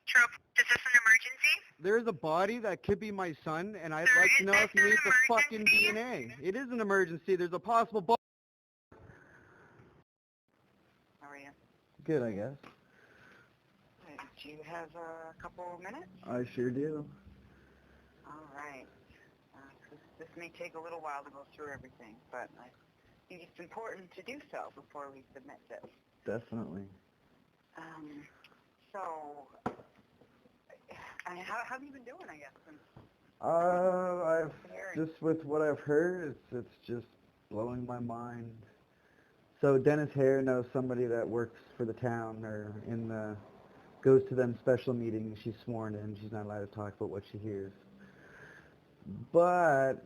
Trope, is this an emergency? There's a body that could be my son, and I'd Sir, like to is know this if you an need the fucking emergency? DNA. It is an emergency. There's a possible body. How are you? Good, I guess. Do you have a couple of minutes? I sure do. All right. This may take a little while to go through everything, but I think it's important to do so before we submit this. Definitely. How have you been doing, I guess? I've just with what I've heard, it's just blowing my mind. So Dennis Hare knows somebody that works for the town or goes to them special meetings. She's sworn in. She's not allowed to talk about what she hears. But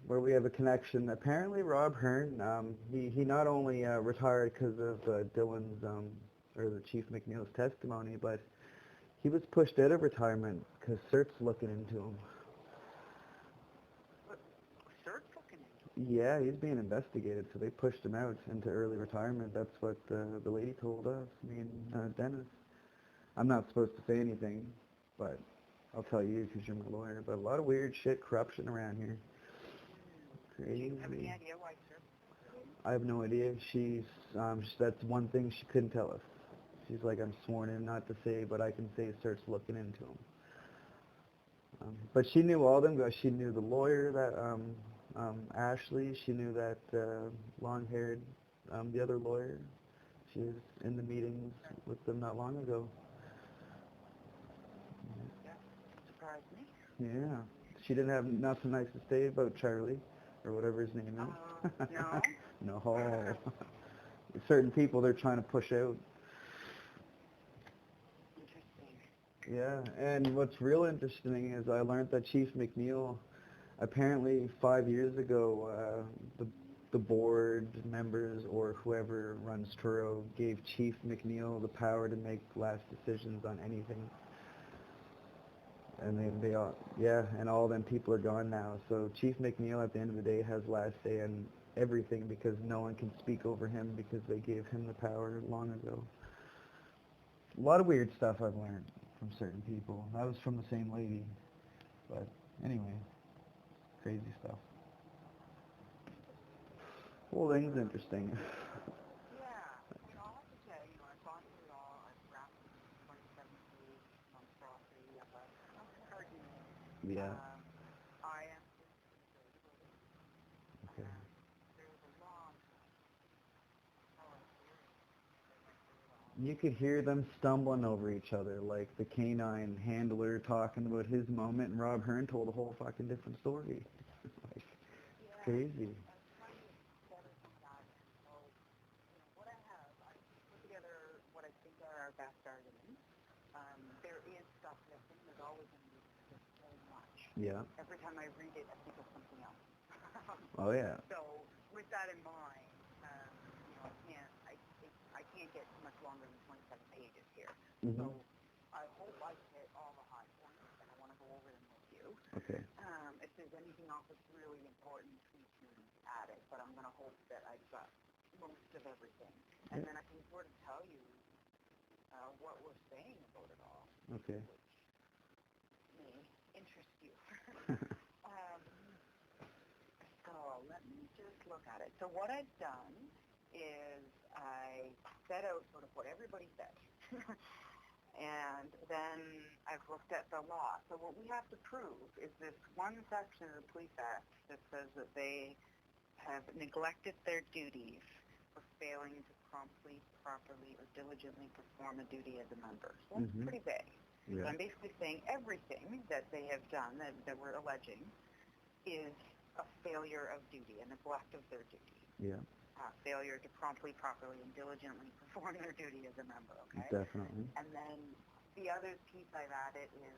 where we have a connection, apparently Rob Hearn, he not only retired because of Dylan's or the Chief McNeil's testimony, but he was pushed out of retirement because CERT's looking into him. CERT's looking into him? Yeah, he's being investigated, so they pushed him out into early retirement. That's what the lady told us, me and Dennis. I'm not supposed to say anything, but I'll tell you because you're my lawyer. But a lot of weird shit, corruption around here. Crazy. Do you have any idea why CERT? I have no idea. That's one thing she couldn't tell us. She's like, I'm sworn in not to say, but I can say CERT's looking into him. But she knew all of them guys. She knew the lawyer, that Ashley. She knew that long-haired, the other lawyer. She was in the meetings with them not long ago. Yeah, surprised me. Yeah. She didn't have nothing nice to say about Charlie, or whatever his name is. No? No. Certain people they're trying to push out. Yeah, and what's real interesting is I learned that Chief McNeil, apparently 5 years ago, the board members or whoever runs Truro gave Chief McNeil the power to make last decisions on anything. And they all, yeah, and all them people are gone now. So Chief McNeil at the end of the day has last say on everything because no one can speak over him because they gave him the power long ago. A lot of weird stuff I've learned from certain people. That was from the same lady. But anyway, crazy stuff. Whole thing's interesting. Yeah, I'll have to say, I've gone through it all. I've wrapped 27 days monstrosity of a argument. Yeah. I am Okay. there's a long You could hear them stumbling over each other, like the canine handler talking about his moment, and Rob Hearn told a whole fucking different story. Like, it's crazy. What I have, I put together what I think are our best arguments. There is stuff missing. There's always going to be so much. Yeah. Every time I read it, I think of something else. Oh yeah. So with that in mind, I can't get much longer than 27 pages here. Mm-hmm. So I hope I hit all the high points, and I want to go over them with you. Okay. If there's anything else that's really important, we can add it. But I'm going to hope that I've got most of everything, and then I can sort of tell you what we're saying about it all. Okay. Which may interest you. So let me just look at it. So what I've done is I set out sort of what everybody said. And then I've looked at the law. So what we have to prove is this one section of the Police Act that says that they have neglected their duties for failing to promptly, properly, or diligently perform a duty as a member. So that's pretty vague. Yeah. So I'm basically saying everything that they have done, that we're alleging, is a failure of duty, a neglect of their duty. Yeah. Failure to promptly, properly, and diligently perform their duty as a member, okay? Definitely. And then the other piece I've added is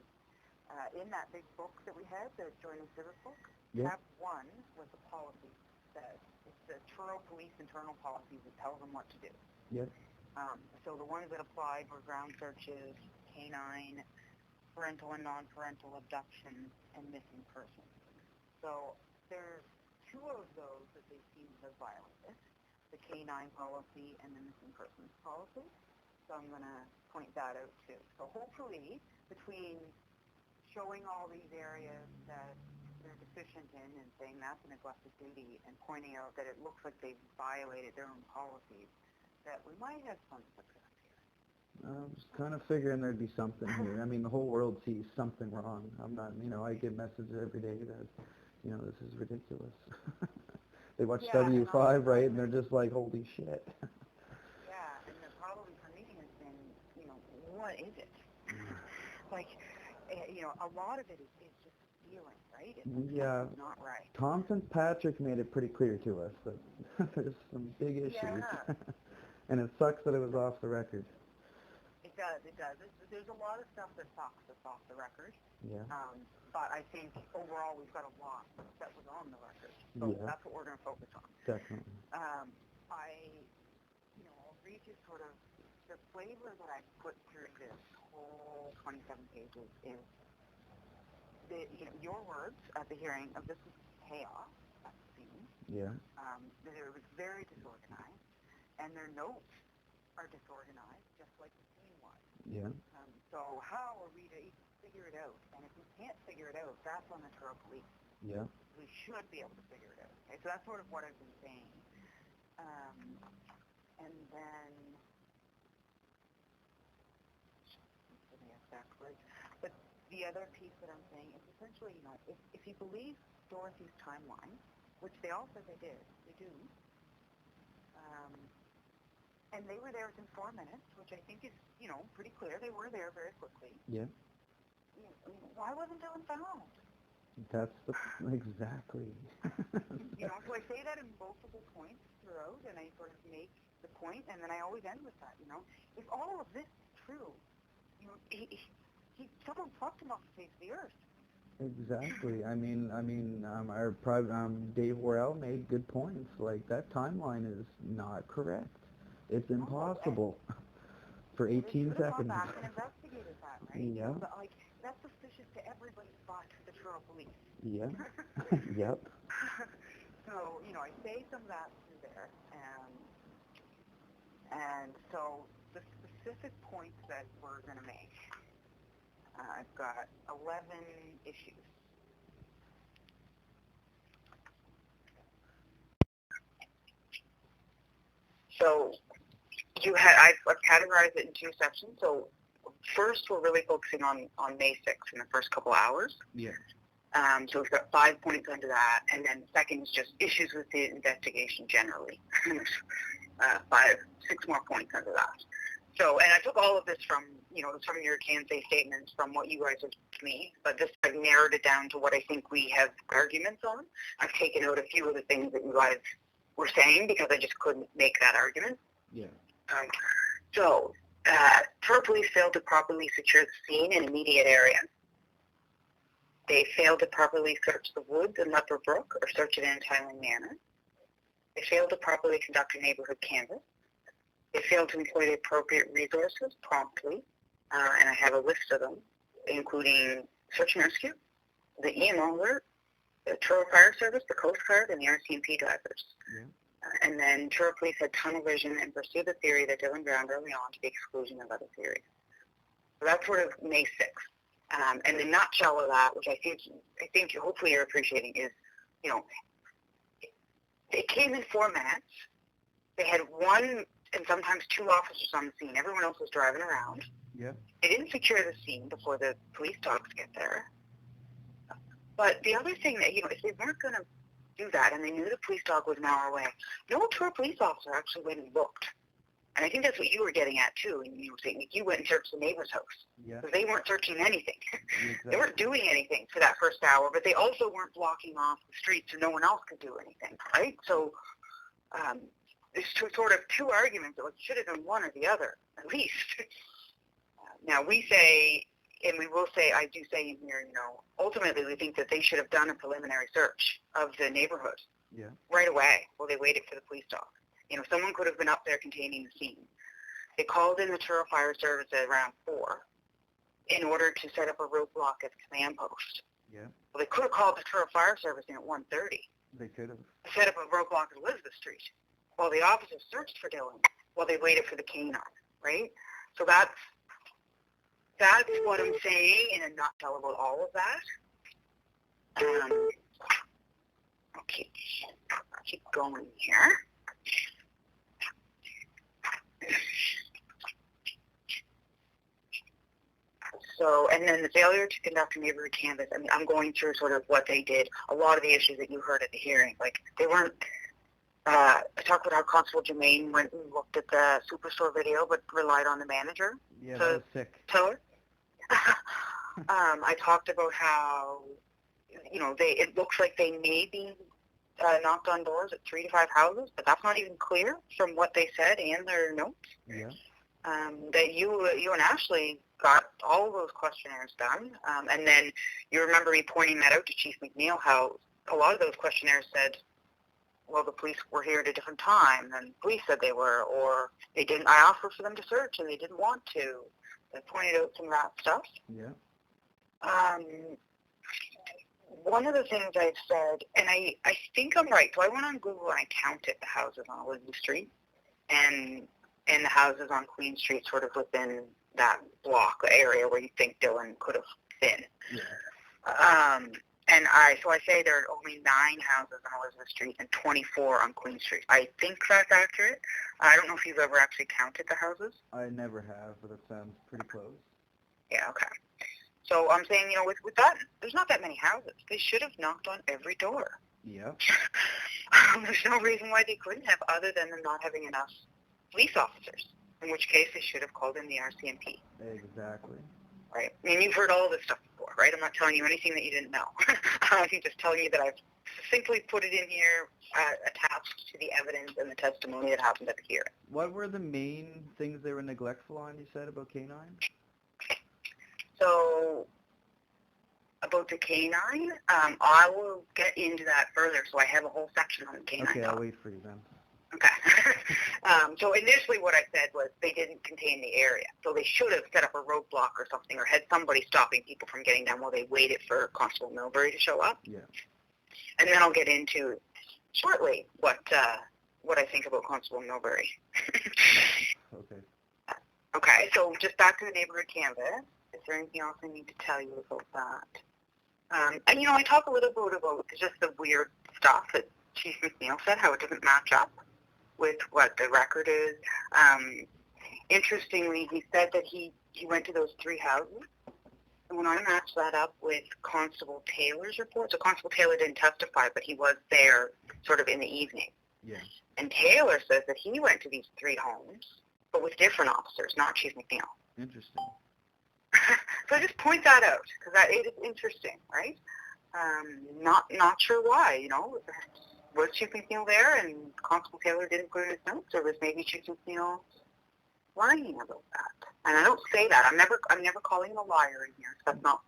in that big book that we had, the Joining Civic book, Tab 1 was the policy that it's the Truro Police internal policies that tells them what to do. Yep. So the ones that applied were ground searches, canine, parental and non-parental abductions, and missing persons. So there's two of those that they seem to have violated, the canine policy and the missing persons policy. So I'm going to point that out too. So hopefully between showing all these areas that they're deficient in and saying that's a neglected duty and pointing out that it looks like they've violated their own policies, that we might have some success here. I'm just kind of figuring there'd be something here. I mean, the whole world sees something wrong. I'm not, I get messages every day that, this is ridiculous. They watch W5, right, and they're just like, holy shit. Yeah, and the problem for me has been, what is it? Like, a lot of it is just feeling, right? It's not right. Tom Fitzpatrick made it pretty clear to us that there's some big issues. Yeah. And it sucks that it was off the record. It does. There's a lot of stuff that sucks that's off the record. Yeah. But I think overall we've got a lot that was on the record. So that's what we're going to focus on. Definitely. I'll read you sort of the flavor that I put through this whole 27 pages is your words at the hearing of this was chaos at the scene. Yeah. That it was very disorganized, and their notes are disorganized, just like the scene was. Yeah. So how are we to even figure it out? And if we can't figure it out, that's on the Truro Police. Yeah. We should be able to figure it out. Okay, so that's sort of what I've been saying. And then, but the other piece that I'm saying is essentially, if you believe Dorothy's timeline, which they all said they did, they do, and they were there within 4 minutes, which I think is, pretty clear. They were there very quickly. Yeah. Why wasn't Dylan found? That's exactly. So I say that in multiple points throughout, and I sort of make the point, and then I always end with that. If all of this is true, someone plucked him off the face of the earth. Exactly. I mean, our Dave Worrell made good points. Like, that timeline is not correct. It's impossible for 18 seconds. Back and investigated that, right? Yeah. But that's suspicious to everybody's thought to the Truro Police. Yeah. Yep. So, I say some of that through there, and so the specific points that we're going to make, I've got 11 issues. So I've categorized it in two sections. So first, we're really focusing on May 6th in the first couple hours. Yeah. So we've got 5 points under that, and then the second is just issues with the investigation generally. 6 more points under that. So, and I took all of this from, from your Kansas statements, from what you guys have told me, but this, I've narrowed it down to what I think we have arguments on. I've taken out a few of the things that you guys were saying because I just couldn't make that argument. Yeah. Truro Police failed to properly secure the scene and immediate area. They failed to properly search the woods in Leper Brook or search it in a timely manner. They failed to properly conduct a neighborhood canvass. They failed to employ the appropriate resources promptly, and I have a list of them, including search and rescue, the EMO alert, the Truro Fire Service, the Coast Guard, and the RCMP drivers. Yeah. And then Truro Police had tunnel vision and pursued the theory that Dylan drowned early on to the exclusion of other theories. So that's sort of May 6th. And the nutshell of that, which I think hopefully you're appreciating, is, it came in 4 minutes. They had 1 and sometimes 2 officers on the scene. Everyone else was driving around. Yeah. They didn't secure the scene before the police dogs get there. But the other thing that, if they weren't going to do that and they knew the police dog was an hour away, no Truro police officer actually went and looked. And I think that's what you were getting at, too. And you were saying you went and searched the neighbor's house. Yeah. Because they weren't searching anything. Exactly. They weren't doing anything for that first hour, but they also weren't blocking off the streets so no one else could do anything, right? So there's sort of 2 arguments that should have done one or the other, at least. Now, we say, and we will say, I do say in here, ultimately we think that they should have done a preliminary search of the neighborhood right away while they waited for the police dog. Someone could have been up there containing the scene. They called in the Truro Fire Service at around 4 in order to set up a roadblock at the command post. Yeah. Well, they could have called the Truro Fire Service in at 1:30. They could have. Set up a roadblock at Elizabeth Street while the officers searched for Dylan while they waited for the canine, right? So that's what I'm saying in a nutshell about all of that. I'll keep going here. So, and then the failure to conduct a neighborhood canvass, I mean, I'm going through sort of what they did. A lot of the issues that you heard at the hearing, like they weren't, I talked about how Constable Germain went and looked at the Superstore video but relied on the manager Yeah, that was sick. tell her. I talked about how, it looks like they may be knocked on doors at 3 to 5 houses, but that's not even clear from what they said and their notes. Yeah. That you and Ashley got all of those questionnaires done, and then you remember me pointing that out to Chief McNeil, how a lot of those questionnaires said, well, the police were here at a different time than the police said they were, or they didn't. I offered for them to search and they didn't want to. I pointed out some of that stuff. Yeah. One of the things I've said, and I think I'm right, so I went on Google and I counted the houses on Elizabeth Street and the houses on Queen Street sort of within that block area where you think Dylan could have been. Yeah. And so I say there are only 9 houses on Elizabeth Street and 24 on Queen Street. I think that's accurate. I don't know if you've ever actually counted the houses. I never have, but it sounds pretty close. Yeah, okay. So I'm saying, with that, there's not that many houses. They should have knocked on every door. Yeah. There's no reason why they couldn't have, other than them not having enough police officers, in which case they should have called in the RCMP. Exactly. Right? I mean, you've heard all this stuff before, right? I'm not telling you anything that you didn't know. I'm just telling you that I've succinctly put it in here, attached to the evidence and the testimony that happened at the hearing. What were the main things they were neglectful on, you said, about K9? So, about the K9, I will get into that further, so I have a whole section on the K9. Okay, I'll wait for you then. Okay. So initially what I said was they didn't contain the area. So they should have set up a roadblock or something, or had somebody stopping people from getting down while they waited for Constable Milbury to show up. Yeah. And then I'll get into shortly what I think about Constable Milbury. Okay. Okay, so just back to the neighborhood canvass. Is there anything else I need to tell you about that? And I talk a little bit about just the weird stuff that Chief McNeil said, how it doesn't match up with what the record is. Interestingly, he said that he went to those 3 houses, and when I matched that up with Constable Taylor's report, so Constable Taylor didn't testify, but he was there sort of in the evening. Yeah. And Taylor says that he went to these 3 homes, but with different officers, not Chief McNeil. Interesting. So I just point that out, because it is interesting, right? Not sure why, Was Chief McNeil there and Constable Taylor didn't put in his notes, or was maybe Chief McNeil lying about that? And I don't say that. I'm never calling him a liar in here. That's not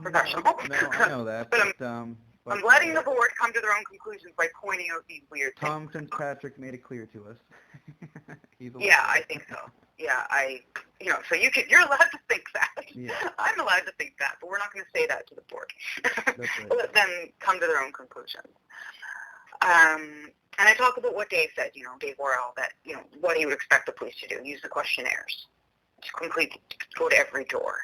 professional. No, I know that. but I'm letting the board come to their own conclusions by pointing out these weird things. Tom Fitzpatrick made it clear to us. He's a yeah, I think so. Yeah, so you're allowed to think that. Yeah. I'm allowed to think that, but we're not going to say that to the board. That's right. We'll let them come to their own conclusions. And I talk about what Dave said, Dave Worrell, that, what he would expect the police to do, use the questionnaires, go to every door,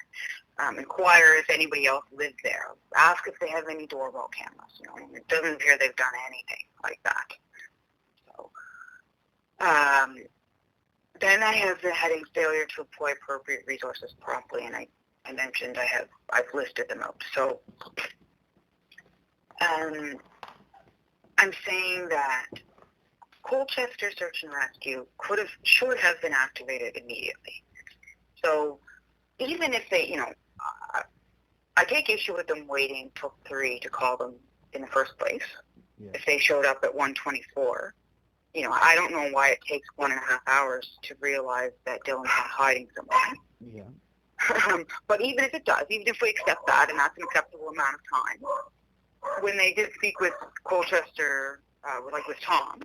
inquire if anybody else lives there, ask if they have any doorbell cameras, It doesn't appear they've done anything like that. So, then I have the heading failure to employ appropriate resources promptly, and I mentioned I've listed them out. So, I'm saying that Colchester Search and Rescue should have been activated immediately. So even if they, I take issue with them waiting till 3 to call them in the first place. Yeah. If they showed up at 1:24, I don't know why it takes 1.5 hours to realize that Dylan's not hiding somewhere. Yeah. But even if it does, even if we accept that, and that's an acceptable amount of time, when they did speak with Colchester, with Tom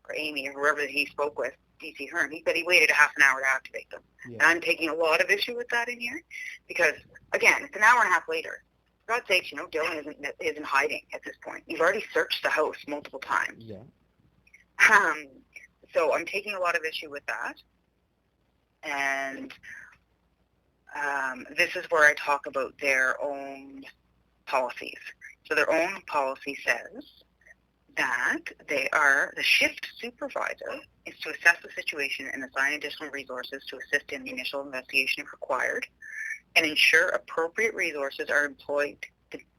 or Amy or whoever that he spoke with, D.C. Hearn, he said he waited a half an hour to activate them. Yeah. And I'm taking a lot of issue with that in here because, again, it's an hour and a half later. For God's sakes, Dylan isn't hiding at this point. You've already searched the house multiple times. Yeah. So I'm taking a lot of issue with that. And this is where I talk about their own policies. So their own policy says that the shift supervisor is to assess the situation and assign additional resources to assist in the initial investigation if required, and ensure appropriate resources are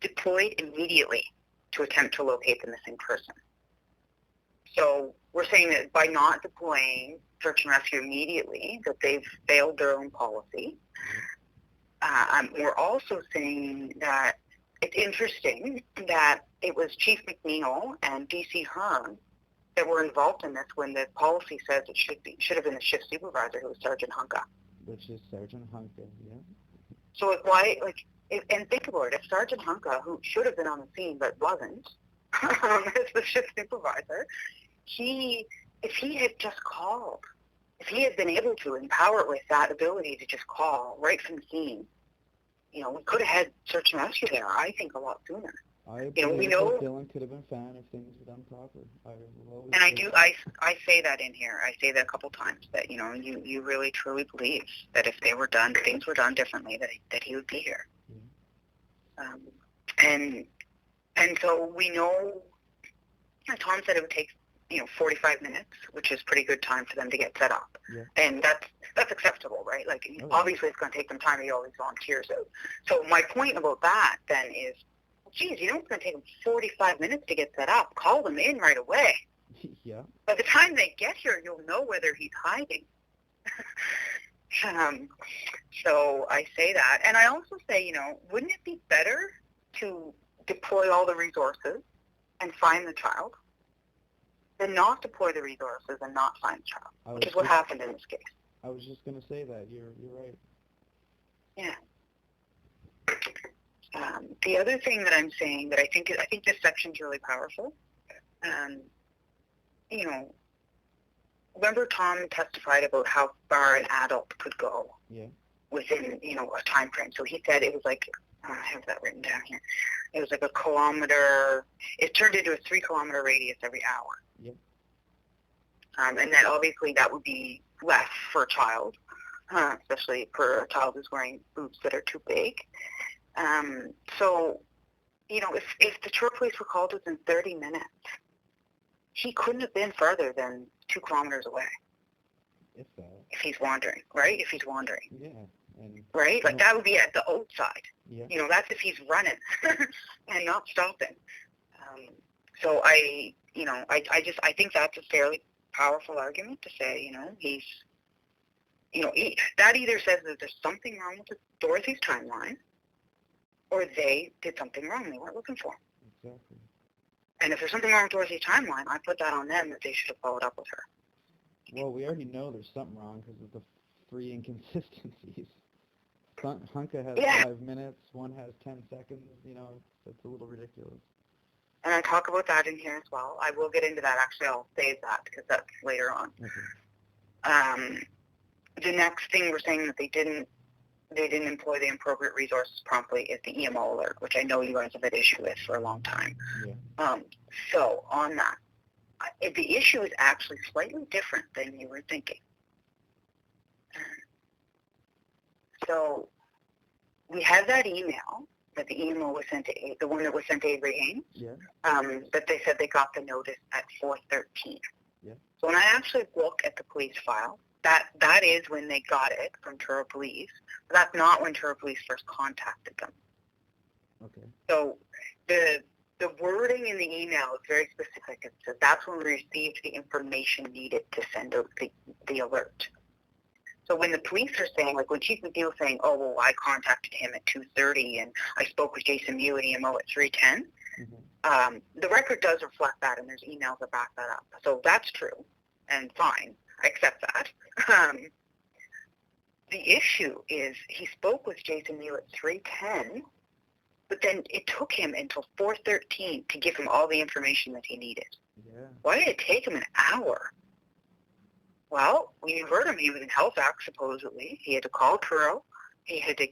deployed immediately to attempt to locate the missing person. So we're saying that by not deploying search and rescue immediately, that they've failed their own policy. We're also saying that it's interesting that it was Chief McNeil and D.C. Hearn that were involved in this when the policy says it should have been the shift supervisor, who was Sergeant Hunka. Which is Sergeant Hunka, yeah. So and think about it, if Sergeant Hunka, who should have been on the scene but wasn't, as the shift supervisor, if he had just called, if he had been able to empower it with that ability to just call right from the scene, we could have had search and rescue there, I think, a lot sooner. We know Dylan could have been found if things were done proper. I say that in here. I say that a couple times, that, you really, truly believe that if things were done differently, that he would be here. Yeah. And so we know, Tom said it would take 45 minutes, which is pretty good time for them to get set up. Yeah. And that's acceptable, right? Obviously it's going to take them time to get all these volunteers out. So my point about that then is, geez, it's going to take them 45 minutes to get set up. Call them in right away. Yeah. By the time they get here, you'll know whether he's hiding. So I say that. And I also say, wouldn't it be better to deploy all the resources and find the child than not deploy the resources and not find the child, which is what happened in this case. I was just going to say that. You're right. Yeah. The other thing that I'm saying that I think this section's really powerful. Remember Tom testified about how far an adult could go within, a time frame. So he said it was like, I have that written down here. It was like a kilometer. It turned into a 3-kilometer radius every hour. Yep. And then obviously that would be less for a child, especially for a child who's wearing boots that are too big. So, if the Truro police were called within 30 minutes, he couldn't have been further than 2 kilometers away. If that. If he's wandering, right? If he's wandering. Yeah. And, right? That would be at the outside. Yeah. That's if he's running and not stopping. So I think that's a fairly powerful argument to say, he's, that either says that there's something wrong with Dorothy's timeline, or they did something wrong they weren't looking for. Exactly. And if there's something wrong with Dorothy's timeline, I put that on them, that they should have followed up with her. Well, we already know there's something wrong because of the 3 inconsistencies. Hunka has 5 minutes, one has 10 seconds, that's a little ridiculous. And I talk about that in here as well. I will get into that. Actually, I'll save that because that's later on. Okay. The next thing we're saying that they didn't employ the appropriate resources promptly is the EMO alert, which I know you guys have had issue with for a long time. Yeah. So on that, the issue is actually slightly different than you were thinking. So we have that email that the email was sent to, the one that was sent to Avery Haynes, that they said they got the notice at 4:13. Yeah. So when I actually look at the police file, that is when they got it from Truro Police. But that's not when Truro Police first contacted them. Okay. So the wording in the email is very specific. It says that's when we received the information needed to send out the alert. So when the police are saying, like when Chief McNeil is saying, oh, well, I contacted him at 2:30 and I spoke with Jason Mew at EMO at 3:10, the record does reflect that, and there's emails that back that up. So that's true and fine. I accept that. The issue is he spoke with Jason Mew at 3:10, but then it took him until 4:13 to give him all the information that he needed. Yeah. Why did it take him an hour? Well, when you heard him, he was in Halifax, supposedly. He had to call Truro. He had to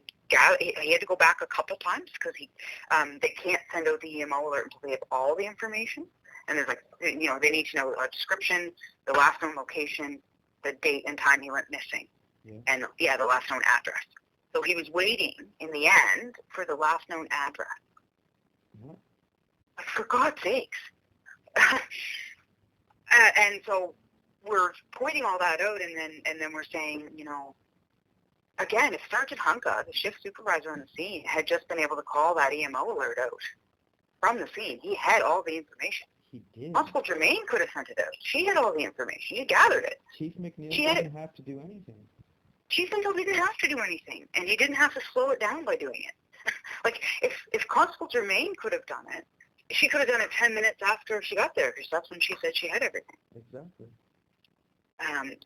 go back a couple times because they can't send out the EMO alert until they have all the information. And there's they need to know a description, the last known location, the date and time he went missing, and the last known address. So he was waiting, in the end, for the last known address. What? For God's sakes. And so we're pointing all that out, and then we're saying, again, if Sergeant Hunka, the shift supervisor on the scene, had just been able to call that EMO alert out from the scene, he had all the information. He did. Constable Germain could have sent it out. She had all the information. She gathered it. Chief McNeil didn't have to do anything. Chief McNeil didn't have to do anything, and he didn't have to slow it down by doing it. Like, if Constable Germain could have done it, she could have done it 10 minutes after she got there, because that's when she said she had everything. Exactly.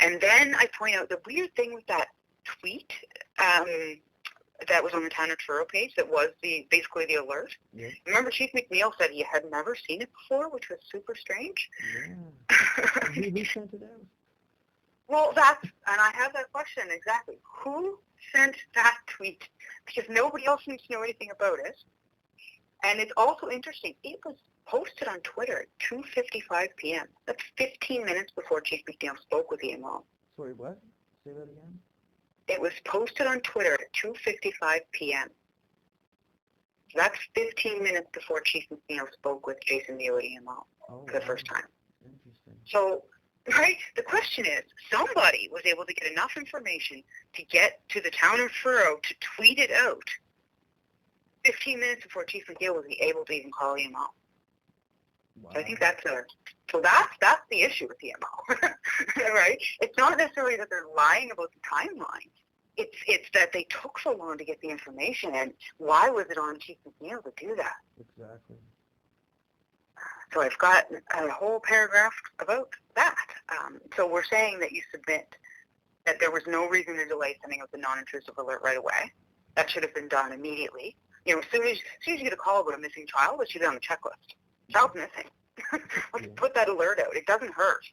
And then I point out the weird thing with that tweet that was on the Town of Truro page that was basically the alert. Yeah. Remember, Chief McNeil said he had never seen it before, which was super strange. Yeah. Who sent it out? Well, and I have that question exactly. Who sent that tweet? Because nobody else seems to know anything about it. And it's also interesting, it was posted on Twitter at 2:55 p.m. That's 15 minutes before Chief McNeil spoke with EMO. Sorry, what? Say that again? It was posted on Twitter at 2:55 p.m. That's 15 minutes before Chief McNeil spoke with Jason Neal at EMO for the first time. Interesting. So, right, the question is, somebody was able to get enough information to get to the Town of Truro to tweet it out 15 minutes before Chief McNeil was able to even call EMO. Wow. So I think that's the issue with EMO, right? It's not necessarily that they're lying about the timeline. It's that they took so long to get the information, and why was it on Chief McNeil to do that? Exactly. So I've got a whole paragraph about that. So we're saying that you submit that there was no reason to delay sending out the non-intrusive alert right away. That should have been done immediately. As soon as you get a call about a missing child, it should be on the checklist. Child's missing. Let's put that alert out. It doesn't hurt.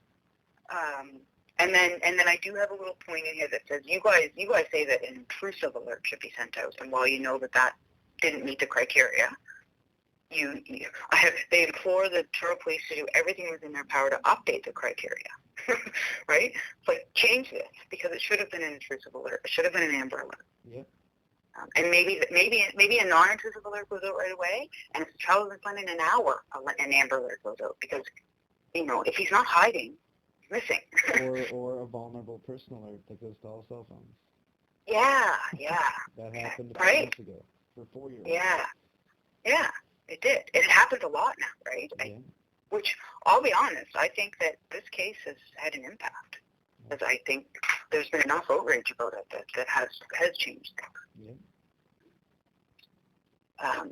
And then I do have a little point in here that says you guys say that an intrusive alert should be sent out, and while you know that didn't meet the criteria, they implore the Truro Police to do everything within their power to update the criteria, right? Like, change this, because it should have been an intrusive alert. It should have been an Amber alert. Yep. And maybe a non-intrusive alert goes out right away, and if the child isn't found in an hour, an Amber alert goes out, because, if he's not hiding, he's missing. or a vulnerable person alert that goes to all cell phones. Yeah. That happened right? months ago for 4 years. Yeah, it did. It happens a lot now, right? Yeah. Which, I'll be honest, I think that this case has had an impact. Because I think there's been enough outrage about it that has changed things. Yeah.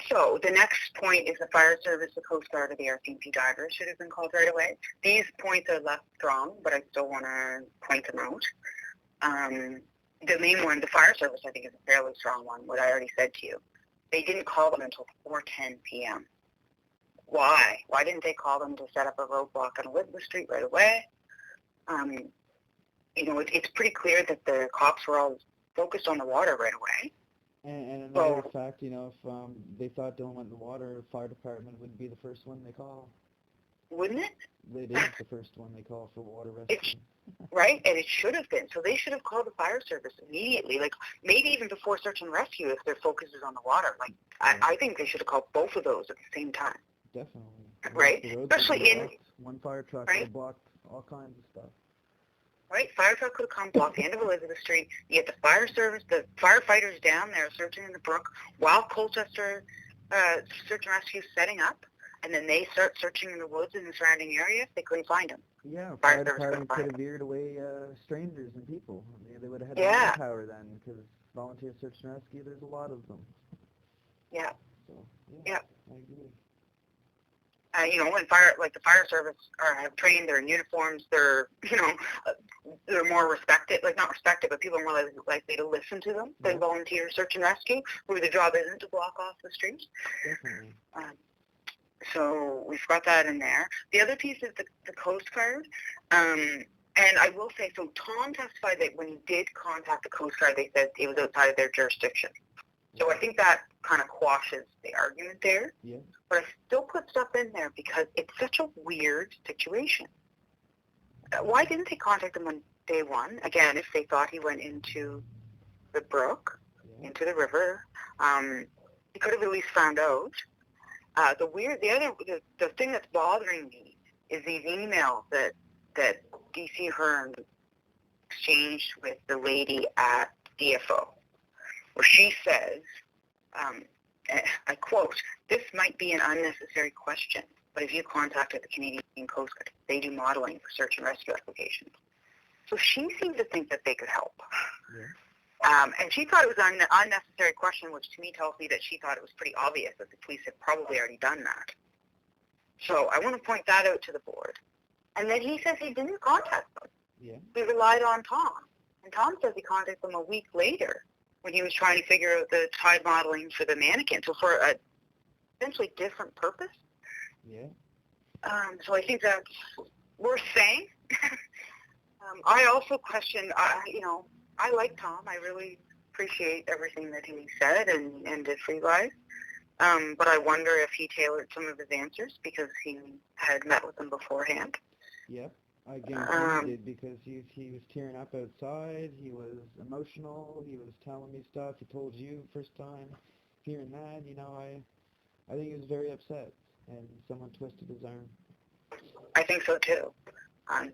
So the next point is the fire service, the Coast Guard, or the RCMP divers should have been called right away. These points are less strong, but I still want to point them out. The main one, the fire service, I think is a fairly strong one, what I already said to you. They didn't call them until 4:10 p.m. Why? Why didn't they call them to set up a roadblock on Elizabeth Street right away? It's pretty clear that the cops were all focused on the water right away. And another fact, if they thought Dylan went in the water, fire department would be the first one they call. Wouldn't it? It is the first one they call for water rescue. Right, and it should have been. So they should have called the fire service immediately, like maybe even before search and rescue if their focus is on the water. Like, I think they should have called both of those at the same time. Definitely. Right? Especially in... One fire truck would have blocked all kinds of stuff. Right? Fire truck could have come, blocked the end of Elizabeth Street. You get the fire service, the firefighters down there searching in the brook while Colchester search and rescue is setting up, and then they start searching in the woods in the surrounding area. They couldn't find them. Yeah, fire department could have veered away strangers and people. They would have had more power then, because volunteer search and rescue, there's a lot of them. Yeah. So, yeah. I agree. When the fire service have trained, they're in uniforms, they're more respected, like not respected, but people are more likely to listen to them than volunteer search and rescue, who the job isn't to block off the streets. Definitely. So we've got that in there. The other piece is the Coast Guard. And I will say, so Tom testified that when he did contact the Coast Guard, they said it was outside of their jurisdiction. So I think that kind of quashes the argument there. Yeah. But I still put stuff in there because it's such a weird situation. Why didn't they contact him on day one? Again, if they thought he went into the brook into the river. He could have at least found out. The thing that's bothering me is these emails that D.C. Hearn exchanged with the lady at DFO, where she says, I quote, "This might be an unnecessary question, but if you contacted the Canadian Coast Guard, they do modeling for search and rescue applications." So she seemed to think that they could help. Yeah. And she thought it was an unnecessary question, which to me tells me that she thought it was pretty obvious that the police had probably already done that. So I want to point that out to the board. And then he says he didn't contact them. Yeah. He relied on Tom. And Tom says he contacted them a week later when he was trying to figure out the tide modeling for the mannequin. So for a essentially different purpose. Yeah. So I think that's worth saying. I also question, I like Tom. I really appreciate everything that he said and did for you guys. But I wonder if he tailored some of his answers because he had met with them beforehand. Yep, I guarantee he did because he was tearing up outside. He was emotional. He was telling me stuff. He told you first time hearing that. I think he was very upset, and someone twisted his arm. I think so too.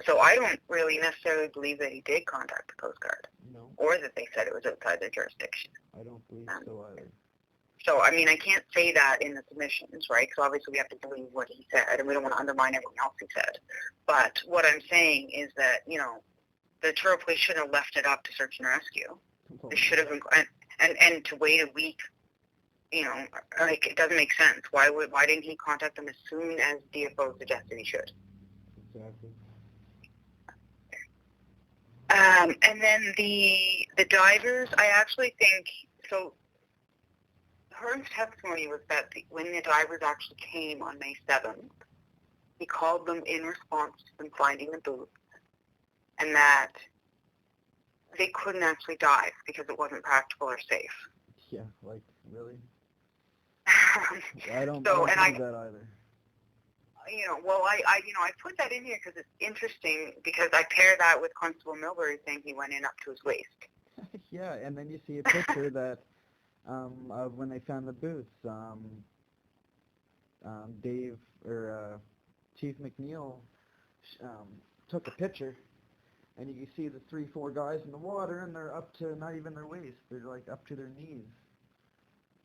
So I don't really necessarily believe that he did contact the Coast Guard. No. Or that they said it was outside their jurisdiction. I don't believe so either. So, I mean, I can't say that in the submissions, right? Because obviously we have to believe what he said, and we don't want to undermine everything else he said. But what I'm saying is that, the Truro Police shouldn't have left it up to search and rescue. They should have, and to wait a week, it doesn't make sense. Why didn't he contact them as soon as DFO suggested he should? Exactly. And then the divers, I actually think, so Hearn's testimony was that when the divers actually came on May 7th, he called them in response to them finding the boots, and that they couldn't actually dive because it wasn't practical or safe. Yeah, really? I don't believe that either. I put that in here because it's interesting because I pair that with Constable Milbury saying he went in up to his waist. Yeah, and then you see a picture that of when they found the boots. Chief McNeil took a picture, and you can see the 3-4 guys in the water, and they're up to not even their waist. They're up to their knees.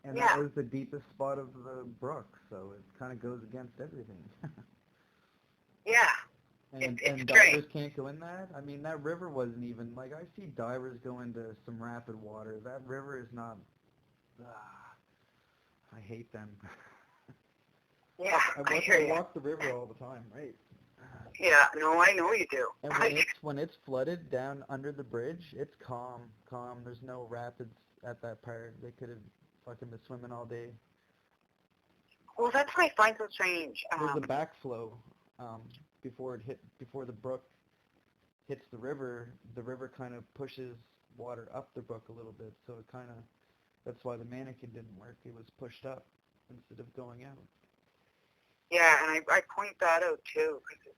And that was the deepest spot of the brook, so it kind of goes against everything. Yeah. And divers can't go in that? I mean, that river wasn't even, I see divers go into some rapid water. That river is not, I hate them. Yeah, I walk the river all the time, right? Yeah, no, I know you do. And when it's flooded down under the bridge, it's calm. There's no rapids at that part. They could have fucking been swimming all day. Well, that's what I find so strange. There's a backflow before the brook hits the river kind of pushes water up the brook a little bit, so it kind of, that's why the mannequin didn't work. It was pushed up instead of going out. Yeah, and I point that out too, because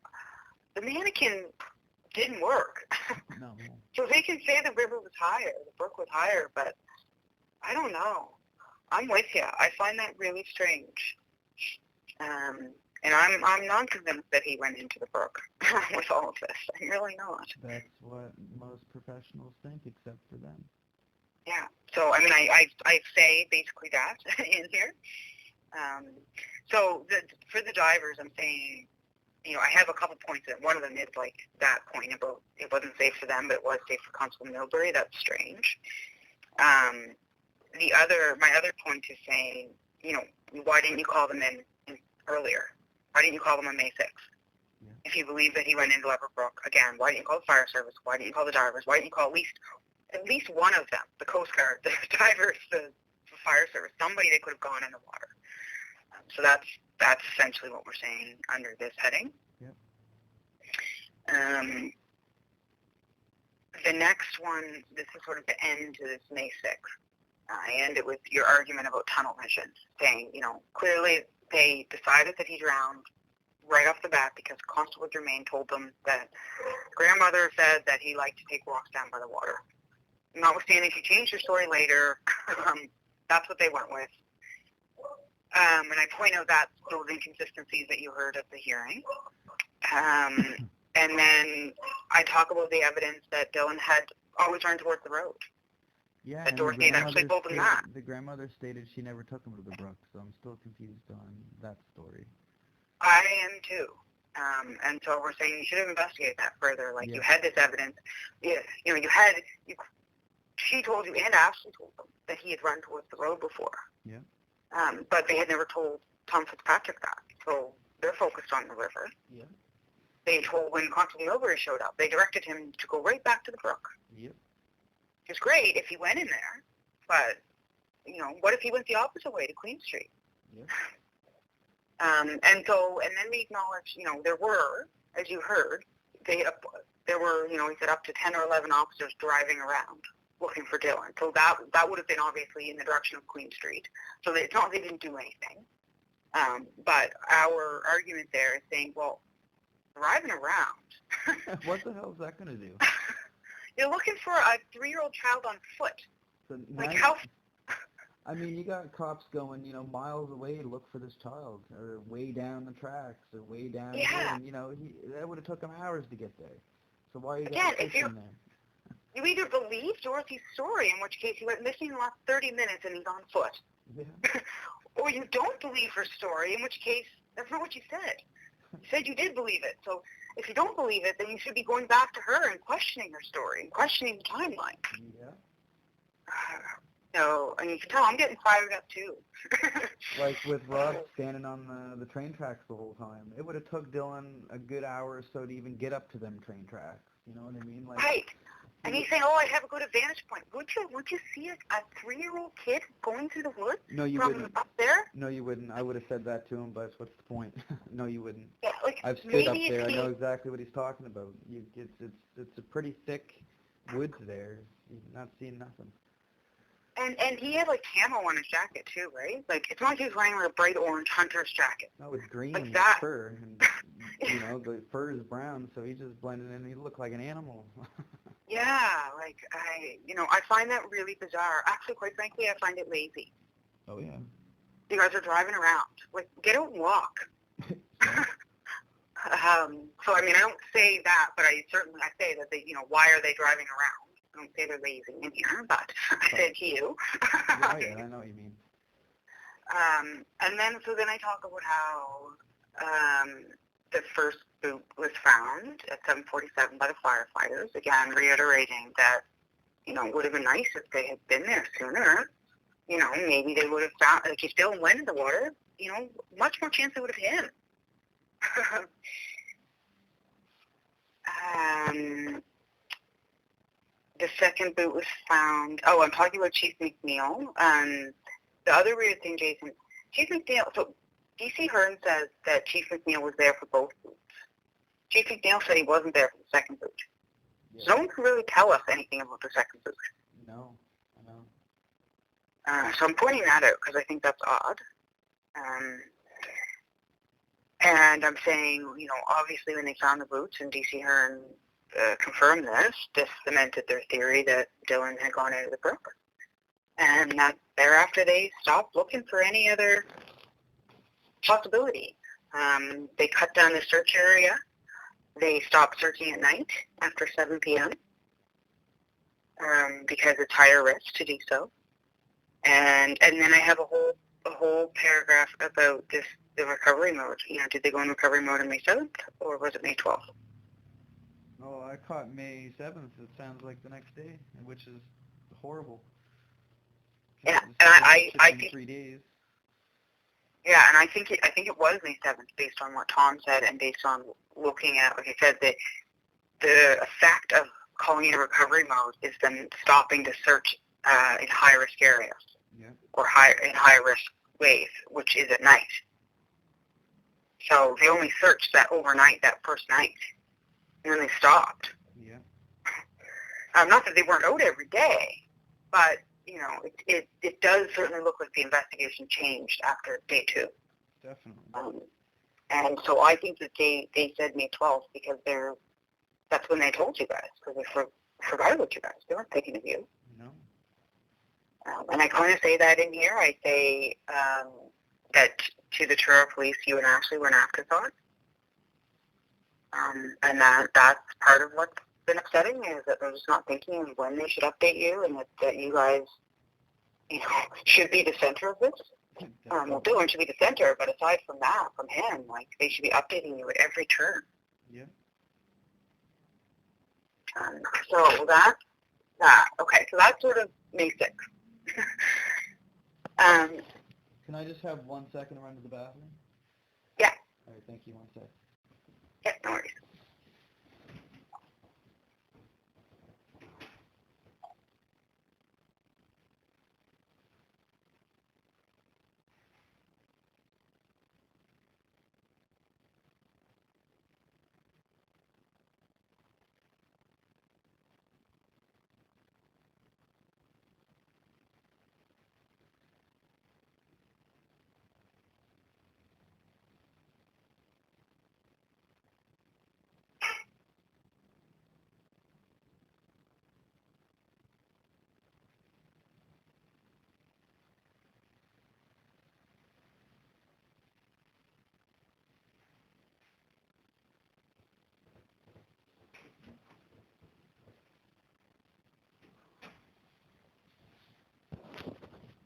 the mannequin didn't work. No. So they can say the river was higher, the brook was higher, but I don't know. I'm with you. I find that really strange. And I'm not convinced that he went into the brook with all of this. I'm really not. That's what most professionals think, except for them. Yeah. So, I mean, I say basically that in here. For the divers, I'm saying, I have a couple points. One of them is that point about it wasn't safe for them, but it was safe for Constable Milbury. That's strange. My other point is saying, why didn't you call them in earlier? Why didn't you call them on May 6th? Yeah. If you believe that he went into Leopard Brook, again, why didn't you call the fire service? Why didn't you call the divers? Why didn't you call at least one of them, the Coast Guard, the divers, the fire service, somebody that could have gone in the water? So that's essentially what we're saying under this heading. Yep. The next one, this is sort of the end to this May 6th. I end it with your argument about tunnel vision, saying, clearly they decided that he drowned right off the bat because Constable Germain told them that grandmother said that he liked to take walks down by the water. notwithstanding she changed her story later, that's what they went with. And I point out those inconsistencies that you heard at the hearing. And then I talk about the evidence that Dylan had always run towards the road. Yeah, that and Dorothy had actually told him that. The grandmother stated she never took him to the brook, so I'm still confused on that story. I am too. And so we're saying you should have investigated that further. Like, you had this evidence. She told you, and Ashley told them, that he had run towards the road before. Yeah. But they had never told Tom Fitzpatrick that. So they're focused on the river. Yeah. They told, when Constable Milbury showed up, they directed him to go right back to the brook. Yep. It's great if he went in there, but, what if he went the opposite way to Queen Street? Yeah. And then we acknowledged, there were, as you heard, there were, he said up to 10 or 11 officers driving around looking for Dylan. So that would have been obviously in the direction of Queen Street. So it's not they didn't do anything. But our argument there is saying, well, driving around. What the hell is that going to do? You're looking for a 3-year-old child on foot. So how... I mean, you got cops going, miles away to look for this child, or way down the tracks, or way down here, and, that would have took him hours to get there. So why are you guys pushing there? You either believe Dorothy's story, in which case he went missing in the last 30 minutes and he's on foot. Yeah. Or you don't believe her story, in which case that's not what you said. You said you did believe it. So if you don't believe it, then you should be going back to her and questioning her story and questioning the timeline. Yeah. So, and you can tell I'm getting fired up too. Like with Rob standing on the train tracks the whole time. It would have took Dylan a good hour or so to even get up to them train tracks. You know what I mean? Like, right. And he's saying, I have a good vantage point. Would you see a 3-year-old kid going through the woods? No, you from wouldn't. Up there? No, you wouldn't. I would have said that to him, but what's the point? No, you wouldn't. Yeah, like, I've stood up there. I know exactly what he's talking about. It's a pretty thick woods there. You're not seeing nothing. And he had, like, camo on his jacket, too, right? Like, it's not like he was wearing, like, a bright orange hunter's jacket. No, it's green like with that. fur. And, the fur is brown, so he just blended in. He looked like an animal. Yeah, like, I find that really bizarre. Actually, quite frankly, I find it lazy. Oh, yeah. You guys are driving around. Like, get out and walk. So, I mean, I don't say that, but I say that they, why are they driving around? I don't say they're lazy in here, but I said to you. Yeah, I know what you mean. And then I talk about how the first boot was found at 7:47 by the firefighters, again reiterating that, it would have been nice if they had been there sooner. Maybe they would have found, like, if Dylan went in the water, much more chance they would have hit him. The second boot was found, I'm talking about Chief McNeil. The other weird thing, Jason, Chief McNeil, so D.C. Hearn says that Chief McNeil was there for both boots. Chief McNeil said he wasn't there for the second boot. Yeah. So no one can really tell us anything about the second boot. No, I know. So I'm pointing that out because I think that's odd. And I'm saying, obviously when they found the boots and D.C. Hearn confirmed this cemented their theory that Dylan had gone out of the brook. And that thereafter they stopped looking for any other possibility. They cut down the search area. They stopped searching at night after 7 p.m. Because it's higher risk to do so. And then I have a whole paragraph about the recovery mode. Did they go in recovery mode on May 7th or was it May 12th? Oh, I caught May 7th. It sounds like the next day, which is horrible. Yeah, and I think 3 days. Yeah, and I think it was May 7th based on what Tom said and based on looking at, like I said, the effect of calling it a recovery mode is them stopping to search in high-risk areas or in high-risk ways, which is at night. So they only searched that overnight, that first night, and then they stopped. Yeah. Not that they weren't out every day, but it does certainly look like the investigation changed after day 2. Definitely. And so I think that they said May 12th because that's when they told you guys, because they forgot about you guys. They weren't thinking of you. And I kind of say that in here. I say that to the Truro Police, you and Ashley were an afterthought. And that's part of what's been upsetting is that they're just not thinking of when they should update you, and that you guys, should be the center of this. Well, Dylan should be the center, but aside from that, from him, like, they should be updating you at every turn. Yeah. So that. Okay, so that's sort of May 6th. Can I just have 1 second to run to the bathroom? Yeah. All right, thank you. 1 sec. Yeah, no worries.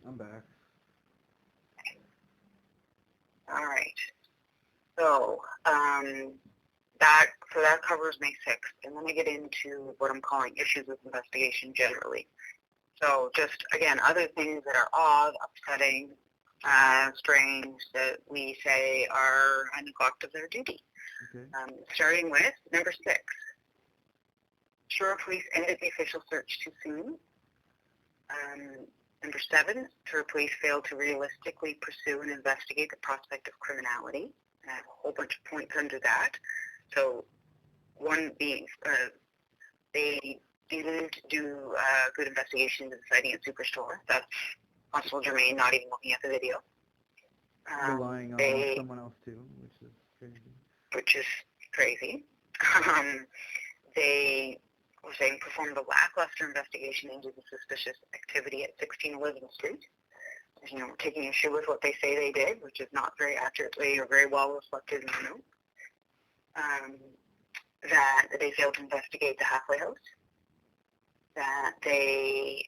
I'm back. All right. So that covers May 6th, and then I get into what I'm calling issues with investigation generally. So just, again, other things that are odd, upsetting, strange, that we say are a neglect of their duty. Okay. Starting with number 6. Truro Police ended the official search too soon. Number 7, Truro Police failed to realistically pursue and investigate the prospect of criminality. And I have a whole bunch of points under that. So one being they didn't do a good investigation into the sighting at Superstore. That's Constable Germain not even looking at the video. Relying on someone else too, which is crazy. They were saying performed a lackluster investigation into the suspicious activity at 16 Elizabeth Street. Taking issue with what they say they did, which is not very accurately or very well reflected in the note. That they failed to investigate the halfway house. That they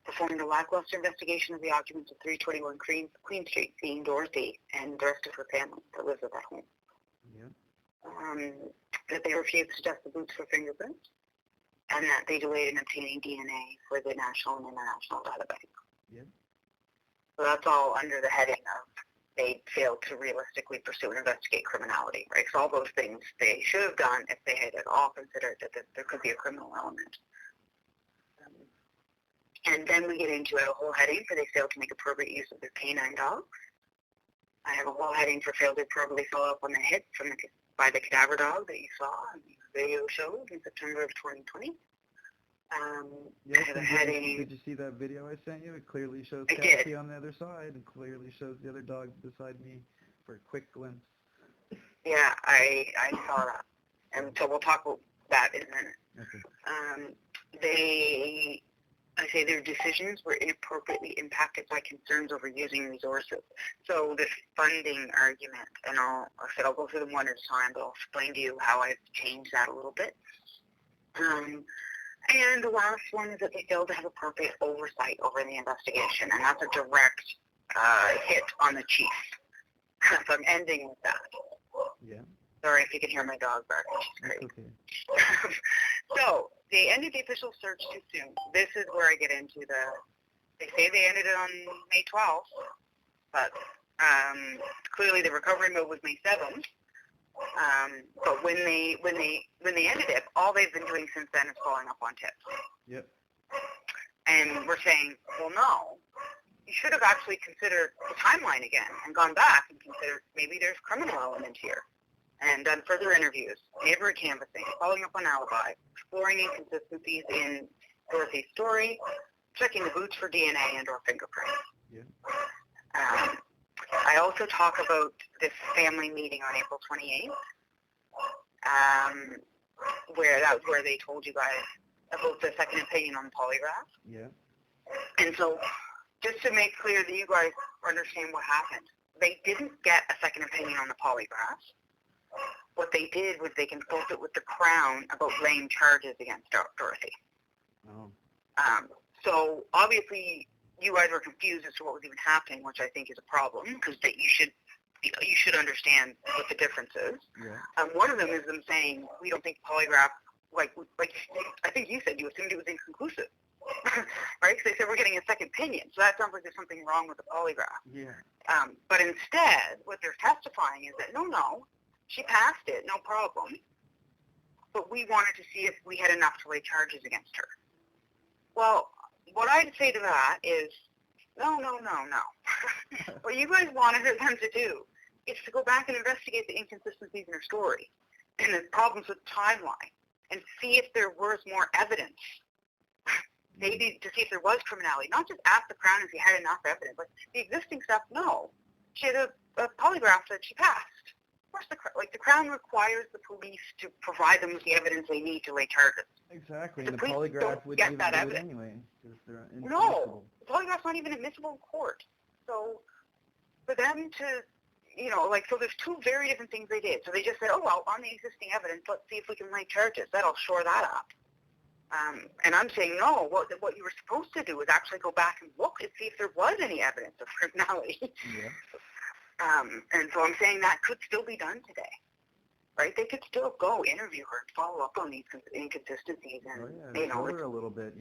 performed a lackluster investigation of the occupants of 321 Queen Street, seeing Dorothy and the rest of her family that lives at that home. Yeah. That they refused to test the boots for fingerprints, and that they delayed in obtaining DNA for the national and international database. Yeah. So that's all under the heading of they failed to realistically pursue and investigate criminality, right? So all those things they should have done if they had at all considered that there could be a criminal element. And then we get into a whole heading for they failed to make appropriate use of their canine dogs. I have a whole heading for failed to appropriately follow up on the hit by the cadaver dog that you saw in the video show in September of 2020. Yes, I have a heading. Did you see that video I sent you? It clearly shows I Cassie did. on the other side and clearly shows the other dog beside me for a quick glimpse. Yeah, I saw that. And so we'll talk about that in a minute. Okay. I say their decisions were inappropriately impacted by concerns over using resources. So this funding argument, and I'll go through them one at a time, but I'll explain to you how I've changed that a little bit. And the last one is that they failed to have appropriate oversight over the investigation, and that's a direct hit on the chief. So I'm ending with that. Yeah. Sorry if you can hear my dog barking. She's great. Okay. So they ended the official search too soon. This is where I get into they say they ended it on May 12th, but clearly the recovery mode was May 7th. But when they ended it, all they've been doing since then is following up on tips. Yep. And we're saying, well, no, you should have actually considered the timeline again and gone back and considered maybe there's criminal element here, and done further interviews, neighborhood canvassing, following up on alibi, exploring inconsistencies in Dorothy's story, checking the boots for DNA and or fingerprints. Yeah. I also talk about this family meeting on April 28th, where they told you guys about the second opinion on the polygraph. Yeah. And so just to make clear that you guys understand what happened, they didn't get a second opinion on the polygraph. What they did was they consulted with the Crown about laying charges against Dorothy. Oh. So obviously you guys were confused as to what was even happening, which I think is a problem, because you should understand what the difference is. Yeah. One of them is them saying, we don't think polygraph, like I think you said you assumed it was inconclusive, right? Because they said we're getting a second opinion, so that sounds like there's something wrong with the polygraph. Yeah. But instead, what they're testifying is that, no, she passed it, no problem, but we wanted to see if we had enough to lay charges against her. Well, what I'd say to that is, no. What you guys wanted them to do is to go back and investigate the inconsistencies in her story and the problems with the timeline and see if there was more evidence, maybe to see if there was criminality. Not just ask the Crown if you had enough evidence. Like the existing stuff, no. She had a polygraph that she passed. Of course, the Crown requires the police to provide them with the evidence they need to lay charges. Exactly, The and the police polygraph don't wouldn't get even that do it evidence. anyway, because they're No, inadmissible. the polygraph's not even admissible in court. So for them to, so there's two very different things they did. So they just said, oh, well, on the existing evidence, let's see if we can lay charges. That'll shore that up. And I'm saying, no, what you were supposed to do was actually go back and look and see if there was any evidence of criminality. Yeah. And so I'm saying that could still be done today. Right? They could still go interview her and follow up on these inconsistencies and, hold her a little bit,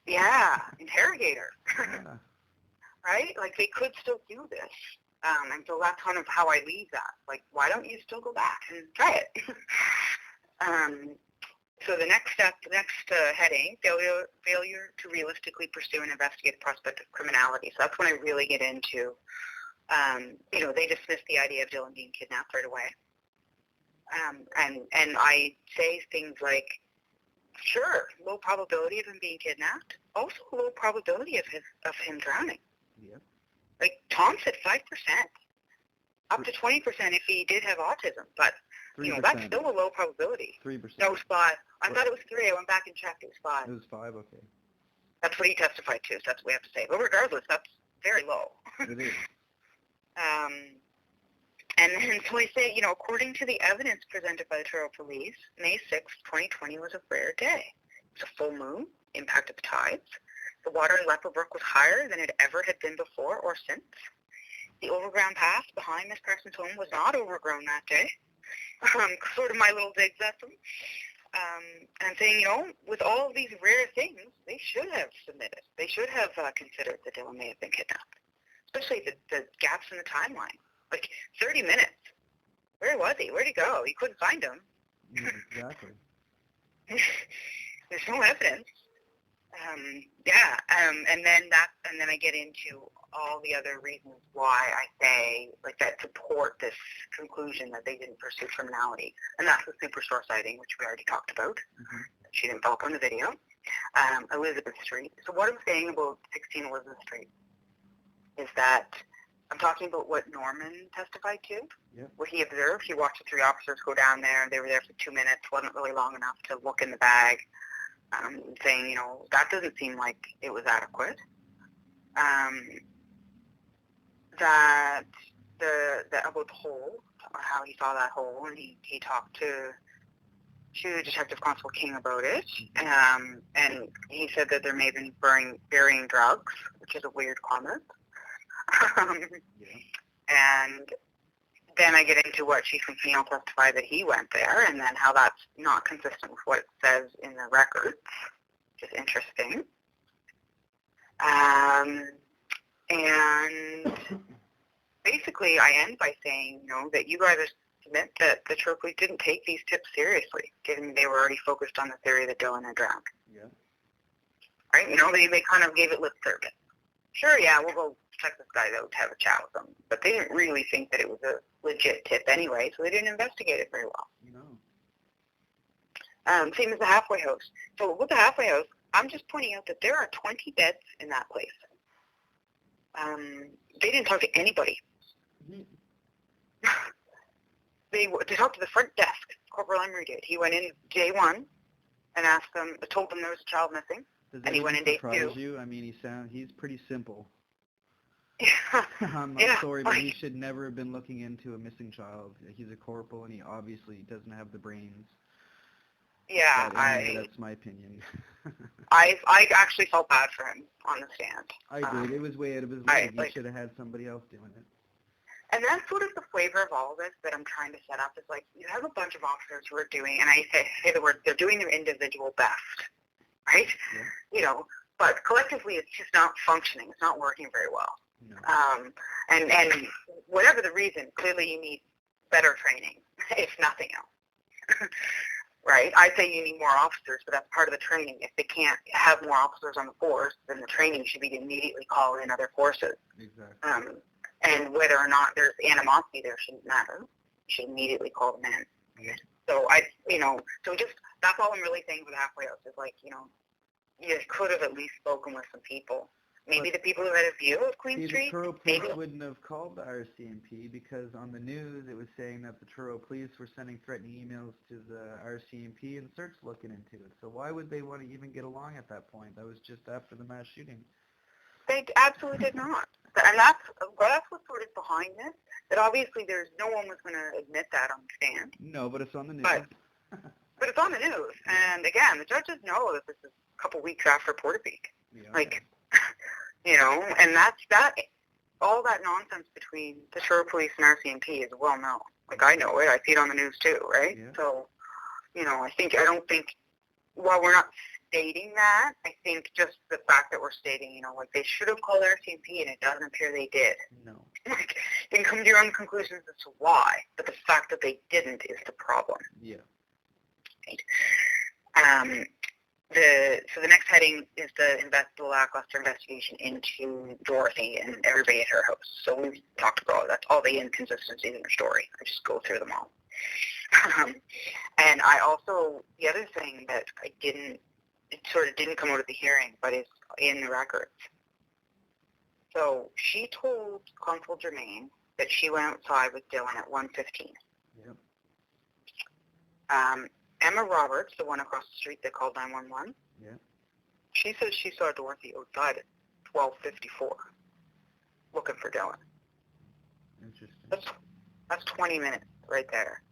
Yeah, interrogate her. Yeah. Right? Like, they could still do this. And so that's kind of how I leave that. Like, why don't you still go back and try it? So the next step, heading, failure to realistically pursue and investigate the prospect of criminality. So that's when I really get into, they dismissed the idea of Dylan being kidnapped right away. And I say things like, sure, low probability of him being kidnapped, also low probability of him drowning. Yeah. Like Tom said, 5%, up to 20% if he did have autism, but 3%. That's still a low probability. 3%. No, it was 5. I thought it was 3. I went back and checked. It was 5. It was 5. Okay. That's what he testified to. So that's what we have to say. But regardless, that's very low. It is. And then, so I say, according to the evidence presented by the Toronto Police, May 6, 2020 was a rare day. It was a full moon, impact of the tides. The water in Leper Brook was higher than it ever had been before or since. The overground path behind Miss Carson's home was not overgrown that day. Sort of my little digs at them. And saying, with all of these rare things, they should have submitted. They should have considered that Dylan may have been kidnapped, especially the gaps in the timeline. Like 30 minutes. Where was he? Where'd he go? You couldn't find him. Exactly. There's no evidence. And then I get into all the other reasons why I say that support this conclusion that they didn't pursue criminality, and that's the Superstore sighting, which we already talked about. Mm-hmm. She didn't follow up on the video. Elizabeth Street. So what I'm saying about 16 Elizabeth Street is that I'm talking about what Norman testified to, what he observed. He watched the 3 officers go down there. They were there for 2 minutes. Wasn't really long enough to look in the bag. Saying, that doesn't seem like it was adequate. That about the hole, how he saw that hole, and he talked to Detective Constable King about it, and he said that there may have been burying drugs, which is a weird comment. And then I get into what Chief McNeil testified that he went there, and then how that's not consistent with what it says in the records, which is interesting. And basically, I end by saying, that you guys admit that the Toronto Police didn't take these tips seriously, given they were already focused on the theory that Dylan had drowned. Yeah. Right? They kind of gave it lip service. Sure, yeah, we'll go check this guy out to have a chat with him. But they didn't really think that it was a legit tip anyway, so they didn't investigate it very well. No. Same as the halfway house. So with the halfway house, I'm just pointing out that there are 20 beds in that place. They didn't talk to anybody. Mm-hmm. They talked to the front desk. Corporal Emery did. He went in day 1 and told them there was a child missing. Does and he went in day 2. You? I mean, he's pretty simple. I'm Yeah, sorry, but like- he should never have been looking into a missing child. He's a corporal, and he obviously doesn't have the brains. Yeah, But anyway, that's my opinion. I actually felt bad for him on the stand. I did. It was way out of his I- league. He should have had somebody else doing it. And that's sort of the flavor of all of this that I'm trying to set up. Is like you have a bunch of officers who are doing, and I say the word, they're doing their individual best, right? Yeah. You know, but collectively it's just not functioning. It's not working very well. No. And whatever the reason, clearly you need better training, if nothing else. Right? I say you need more officers, but that's part of the training. If they can't have more officers on the force, then the training should be to immediately call in other forces. Exactly. And whether or not there's animosity there shouldn't matter. You should immediately call them in. Yeah. So so just, that's all I'm really saying for the halfway house is like, you could have at least spoken with some people. Maybe the people who had a view of Queen Street. The Truro Police maybe wouldn't have called the RCMP because on the news it was saying that the Truro Police were sending threatening emails to the RCMP and CERT's looking into it. So why would they want to even get along at that point? That was just after the mass shooting. They absolutely did not. And that's what's sort of behind this. That obviously no one was going to admit that on the stand. No, but it's on the news. But it's on the news. And again, the judges know that this is a couple weeks after Portapeak. Yeah. Like, and that's all that nonsense between the Truro Police and RCMP is well known. Like, I know it. I see it on the news too, right? Yeah. So, I don't think, while we're not stating that, I think just the fact that we're stating, like they should have called RCMP and it doesn't appear they did. No. Like, you can come to your own conclusions as to why, but the fact that they didn't is the problem. Yeah. Right? So the next heading is the lackluster investigation into Dorothy and everybody at her house. So we've talked about that's all the inconsistencies in her story. I just go through them all. And I also, the other thing that it sort of didn't come out of the hearing, but is in the records. So she told Constable Germain that she went outside with Dylan at 1:15. Yep. Emma Roberts, the one across the street that called 911, Yeah. she says she saw Dorothy outside at 12:54 looking for Dylan. Interesting. That's 20 minutes right there.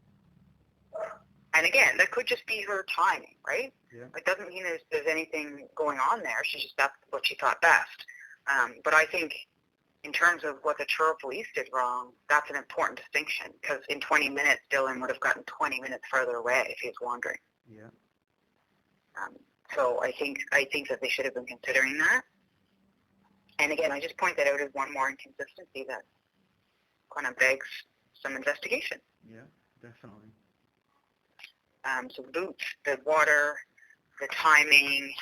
And again, that could just be her timing, right? Yeah. It doesn't mean there's anything going on there. That's what she thought best. But I think in terms of what the Truro Police did wrong, that's an important distinction because in 20 minutes, Dylan would have gotten 20 minutes further away if he was wandering. Yeah. So I think that they should have been considering that. And again, I just point that out as one more inconsistency that kind of begs some investigation. Yeah, definitely. So the boots, the water, the timing,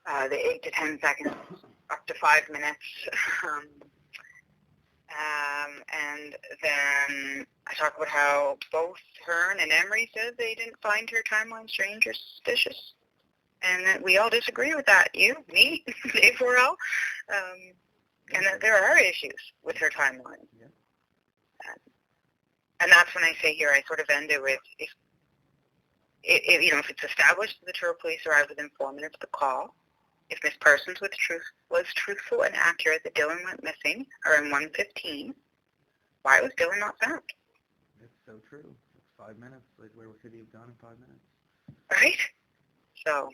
the 8 to 10 seconds, up to 5 minutes. And then I talk about how both Hearn and Emery said they didn't find her timeline strange or suspicious. And that we all disagree with that. You, me, Dave Worrell. And that there are issues with her timeline. Yeah. And that's when I say here, I sort of end it with, if it's established that the Truro Police arrived within 4 minutes of the call, if Miss Parsons was truthful and accurate that Dylan went missing around 1:15, why was Dylan not found? It's so true. It's 5 minutes. Like, where could he have gone in 5 minutes? Right? So,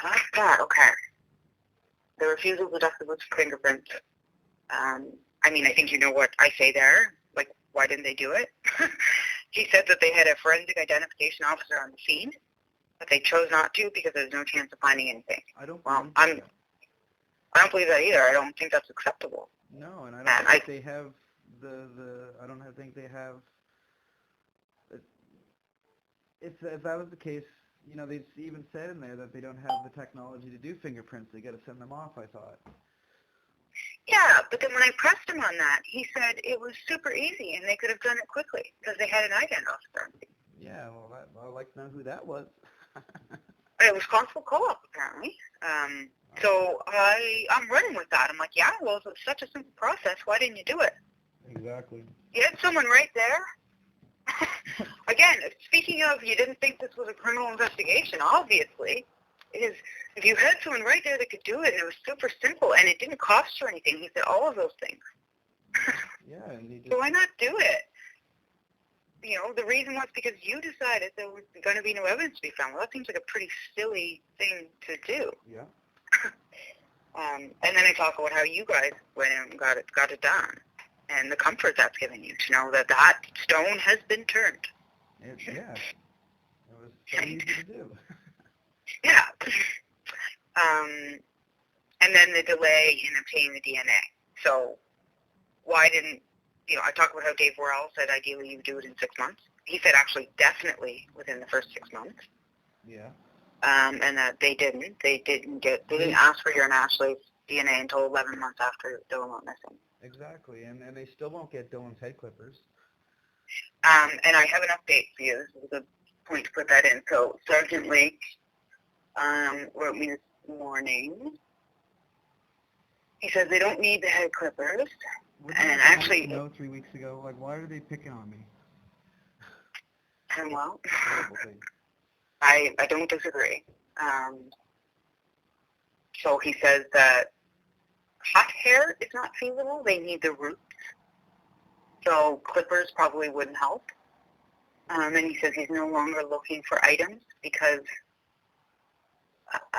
that's that. Okay. The refusal to deduct the boots for fingerprints. I think you know what I say there. Like, why didn't they do it? He said that they had a forensic identification officer on the scene, but they chose not to because there's no chance of finding anything. I don't Well, believe that. I don't believe that either. I don't think that's acceptable. No, and I don't think they have I don't think they have. If that was the case, they even said in there that they don't have the technology to do fingerprints. They got to send them off, I thought. Yeah, but then when I pressed him on that, he said it was super easy and they could have done it quickly because they had an ident officer. Yeah, well, I'd like to know who that was. It was Constable Co-op, apparently. So I'm running with that. I'm like, yeah, well, if it's such a simple process, why didn't you do it? Exactly. You had someone right there. Again, speaking of, you didn't think this was a criminal investigation, obviously. It is, if you had someone right there that could do it, and it was super simple, and it didn't cost you anything, he said all of those things. Yeah, and he just... So why not do it? You know, the reason was because you decided there was going to be no evidence to be found. Well, that seems like a pretty silly thing to do. Yeah. And then I talk about how you guys went and got it done, and the comfort that's given you to know that that stone has been turned. Yeah. It was so easy to do. Yeah. And then the delay in obtaining the DNA. So why didn't, you know, I talk about how Dave Worrell said ideally you would do it in 6 months. He said actually definitely within the first 6 months. Yeah. And that they didn't ask for your and Ashley's DNA until 11 months after Dylan went missing. Exactly, and they still won't get Dylan's head clippers. And I have an update for you. This is a good point to put that in. So Sergeant Lake wrote me this morning. He says they don't need the head clippers. And actually, know 3 weeks ago, like, why are they picking on me? Well, I don't disagree. So he says that hot hair is not feasible. They need the roots. So clippers probably wouldn't help. And he says he's no longer looking for items because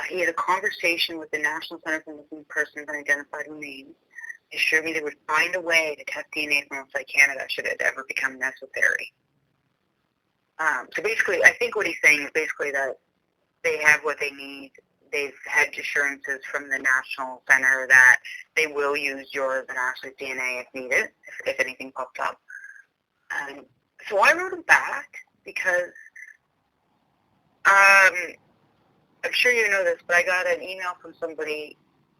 he had a conversation with the National Center for Missing Persons and Identified Remains. They assured me they would find a way to test DNA from outside Canada should it ever become necessary. So basically, I think what he's saying is basically that they have what they need. They've had assurances from the National Center that they will use yours and Ashley's DNA if needed, if anything pops up. So I wrote him back because I'm sure you know this, but I got an email from somebody,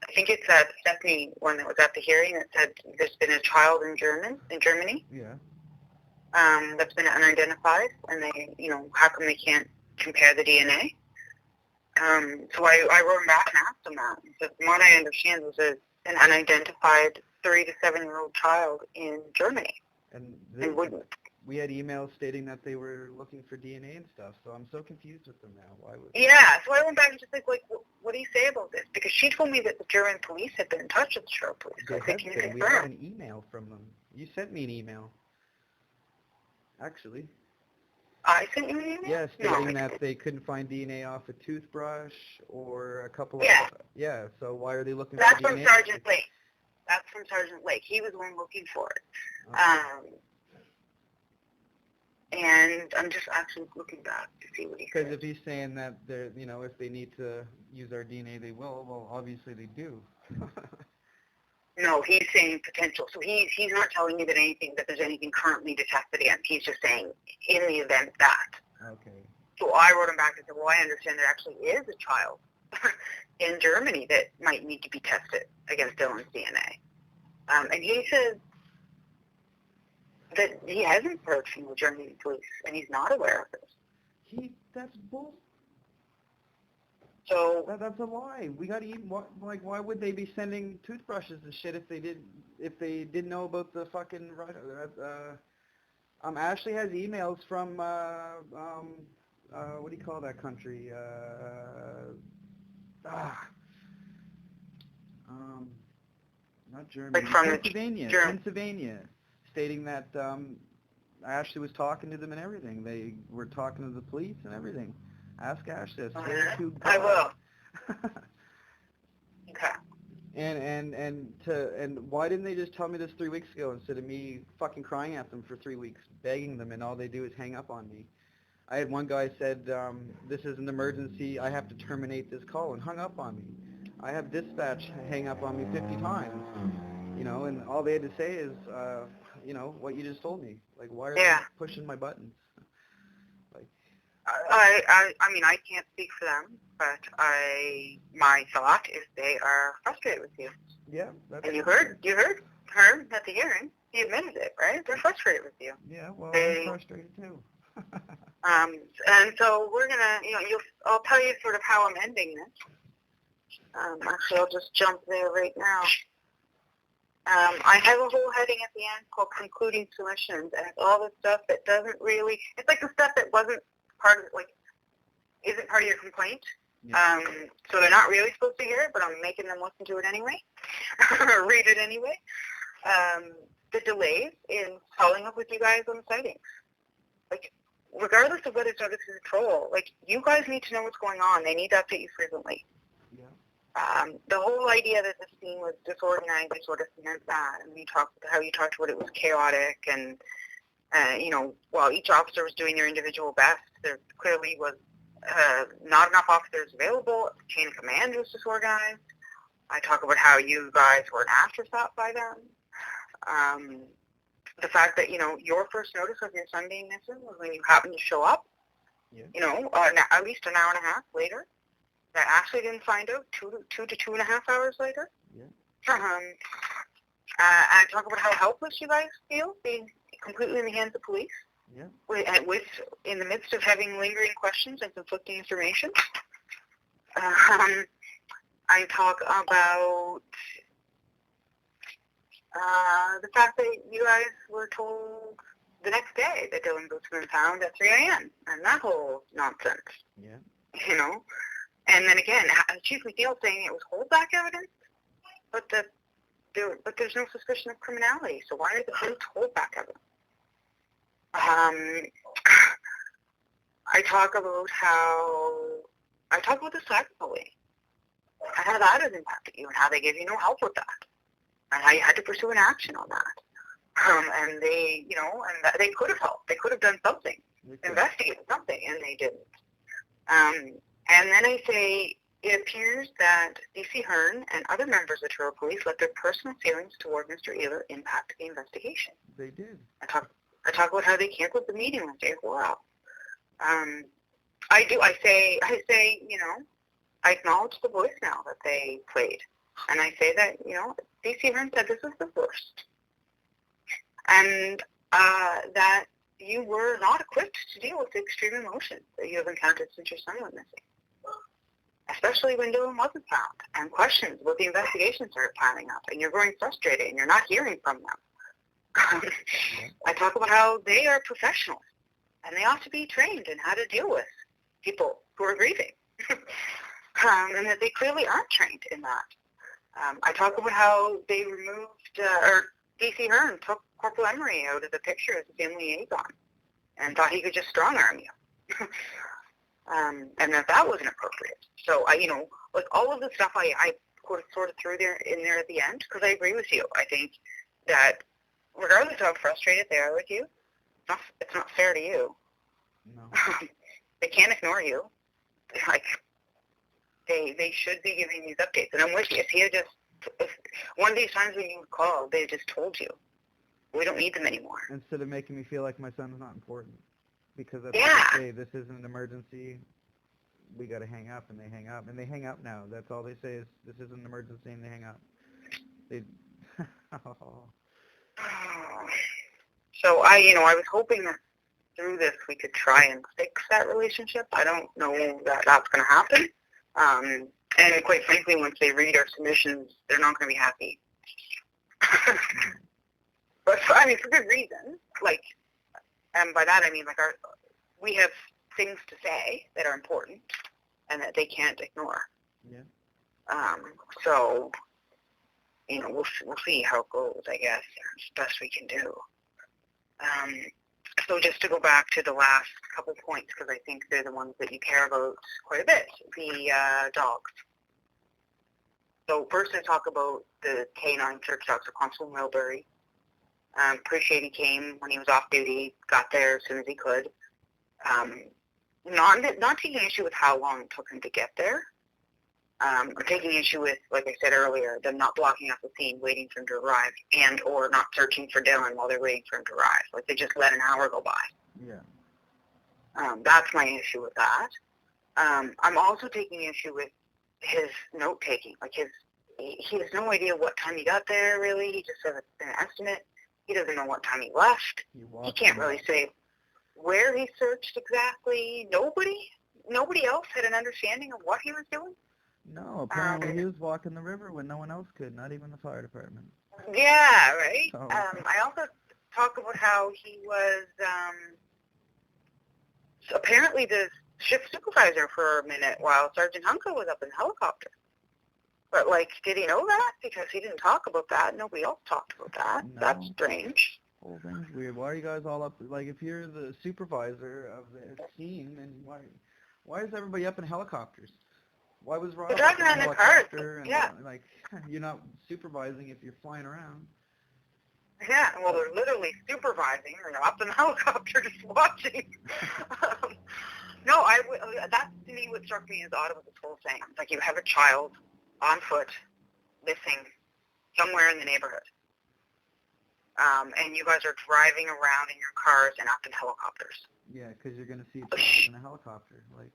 I think it's Stephanie, one that was at the hearing, that said there's been a child in Germany. Yeah. That's been unidentified, and they, you know, how come they can't compare the DNA? So I wrote him back and asked him that. So from what I understand, was an unidentified 3 to 7-year-old child in Germany. And we had emails stating that they were looking for DNA and stuff, so I'm so confused with them now. Why would... Yeah, so I went back and just like, what do you say about this? Because she told me that the German police had been in touch with the Sherwood police. So I said, can you confirm? We had an email from them. You sent me an email, actually. I sent you an email? Yeah, stating that they couldn't find DNA off a toothbrush or a couple of... Yeah, so why are they looking for DNA? That's from Sergeant Lake. That's from Sergeant Lake. He was the one looking for it. Okay. And I'm just actually looking back to see what he said. Because if he's saying that they're, you know, if they need to use our DNA, they will. Well, obviously they do. No, he's saying potential. So he's not telling you that there's anything currently detected against. He's just saying in the event that. Okay. So I wrote him back and said, well, I understand there actually is a child in Germany that might need to be tested against Dylan's DNA. And he says that he hasn't heard from the German police, and he's not aware of this. That's bull. So that's a lie. We got to eat. Why would they be sending toothbrushes and shit if they didn't know about the fucking Russia? Ashley has emails from what do you call that country? Not Germany. Like Pennsylvania, stating that Ashley was talking to them and everything. They were talking to the police and everything. Ask Ashley. I will. Okay. And why didn't they just tell me this 3 weeks ago instead of me fucking crying at them for 3 weeks, begging them, and all they do is hang up on me? I had one guy said, this is an emergency, I have to terminate this call, and hung up on me. I have dispatch hang up on me 50 times, you know, and all they had to say is, you know, what you just told me. Like, why are they pushing my buttons? Like, I mean, I can't speak for them, but my thought is they are frustrated with you. Yeah. And you heard her at the hearing. He admitted it, right? They're frustrated with you. Yeah, well, I'm frustrated too. And so we're gonna, you know, I'll tell you sort of how I'm ending this. Actually, I'll just jump there right now. I have a whole heading at the end called concluding submissions, and it's all the stuff that doesn't really, it's like the stuff that wasn't part of, like, isn't part of your complaint, Yeah. So they're not really supposed to hear it, but I'm making them listen to it anyway, or read it anyway. The delays in following up with you guys on the sightings. Like, regardless of whether it's out of control, like, you guys need to know what's going on. They need to update you frequently. Yeah. The whole idea that the scene was disorganized, I sort of meant that, and you talked how you talked about it was chaotic, and while each officer was doing their individual best, there clearly was not enough officers available. The chain of command was disorganized. I talk about how you guys were an afterthought by them. The fact that, your first notice of your son being missing was when you happened to show up, Yeah. At least an hour and a half later. That Ashley didn't find out 2 to 2.5 hours later. Yeah. I talk about how helpless you guys feel, being completely in the hands of police. Yeah. In the midst of having lingering questions and conflicting information. I talk about the fact that you guys were told the next day that Dylan Boots had been found at 3 a.m. and that whole nonsense. Yeah. And then again, Chief McNeil saying it was holdback evidence, but there's no suspicion of criminality. So why are the police holdback evidence? I talk about the cyberbullying and how that has impacted you and how they gave you no help with that and how you had to pursue an action on that. And they, and they could have helped. They could have done something, investigated something, and they didn't. And then I say, it appears that D.C. Hearn and other members of Truro Police let their personal feelings toward Mr. Ehler impact the investigation. They did. I talk about how they canceled the meeting Wednesday as well. I say, I acknowledge the voicemail that they played. And I say that, D.C. Hearn said this was the worst. And that you were not equipped to deal with the extreme emotions that you have encountered since your son went missing. Especially when Dylan wasn't found, and questions about the investigation started piling up, and you're growing frustrated, and you're not hearing from them. I talk about how they are professionals, and they ought to be trained in how to deal with people who are grieving, and that they clearly aren't trained in that. I talk about how they removed, or D.C. Hearn took Corporal Emery out of the picture as a family liaison, and thought he could just strong-arm you. And that wasn't appropriate. So, all of the stuff I sort of threw in there at the end, because I agree with you. I think that regardless of how frustrated they are with you, it's not fair to you. No. They can't ignore you. Like, they should be giving these updates. And I'm with you. If one of these times when you call, they just told you, we don't need them anymore. Instead of making me feel like my son's not important. Because that's Yeah. what they say, this isn't an emergency, we got to hang up, and they hang up. And they hang up now. That's all they say is, this isn't an emergency, and they hang up. So I was hoping that through this we could try and fix that relationship. I don't know that that's going to happen. And quite frankly, once they read our submissions, they're not going to be happy. But for good reason. And by that I mean we have things to say that are important and that they can't ignore. Yeah. So, we'll see how it goes, I guess. It's the best we can do. So just to go back to the last couple points, because I think they're the ones that you care about quite a bit, the dogs. So first I talk about the canine search dogs of Constable Milbury. Appreciate he came when he was off duty, got there as soon as he could. Not taking issue with how long it took him to get there. I'm taking issue with, like I said earlier, them not blocking off the scene, waiting for him to arrive, and or not searching for Dylan while they're waiting for him to arrive. Like, they just let an hour go by. Yeah. That's my issue with that. I'm also taking issue with his note-taking. He has no idea what time he got there, really. He just said it's an estimate. He doesn't know what time he left. He can't really say where he searched exactly. Nobody else had an understanding of what he was doing. No, apparently he was walking the river when no one else could, not even the fire department. Yeah, right? So. I also talk about how he was, apparently the shift supervisor for a minute while Sergeant Hunka was up in the helicopter. But, like, did he know that? Because he didn't talk about that. Nobody else talked about that. No. That's strange. Whole thing's weird. Why are you guys all up? Like, if you're the supervisor of the scene, then why is everybody up in helicopters? Why was Rob They're up in driving a around in cars. helicopter? And, Yeah. like, you're not supervising if you're flying around. Yeah, well, they're literally supervising. They're up in the helicopter just watching. No, that's to me what struck me as odd about this whole thing. It's like you have a child on foot, missing somewhere in the neighborhood. And you guys are driving around in your cars and up in helicopters. Yeah, because you're going to see it in a helicopter. Like,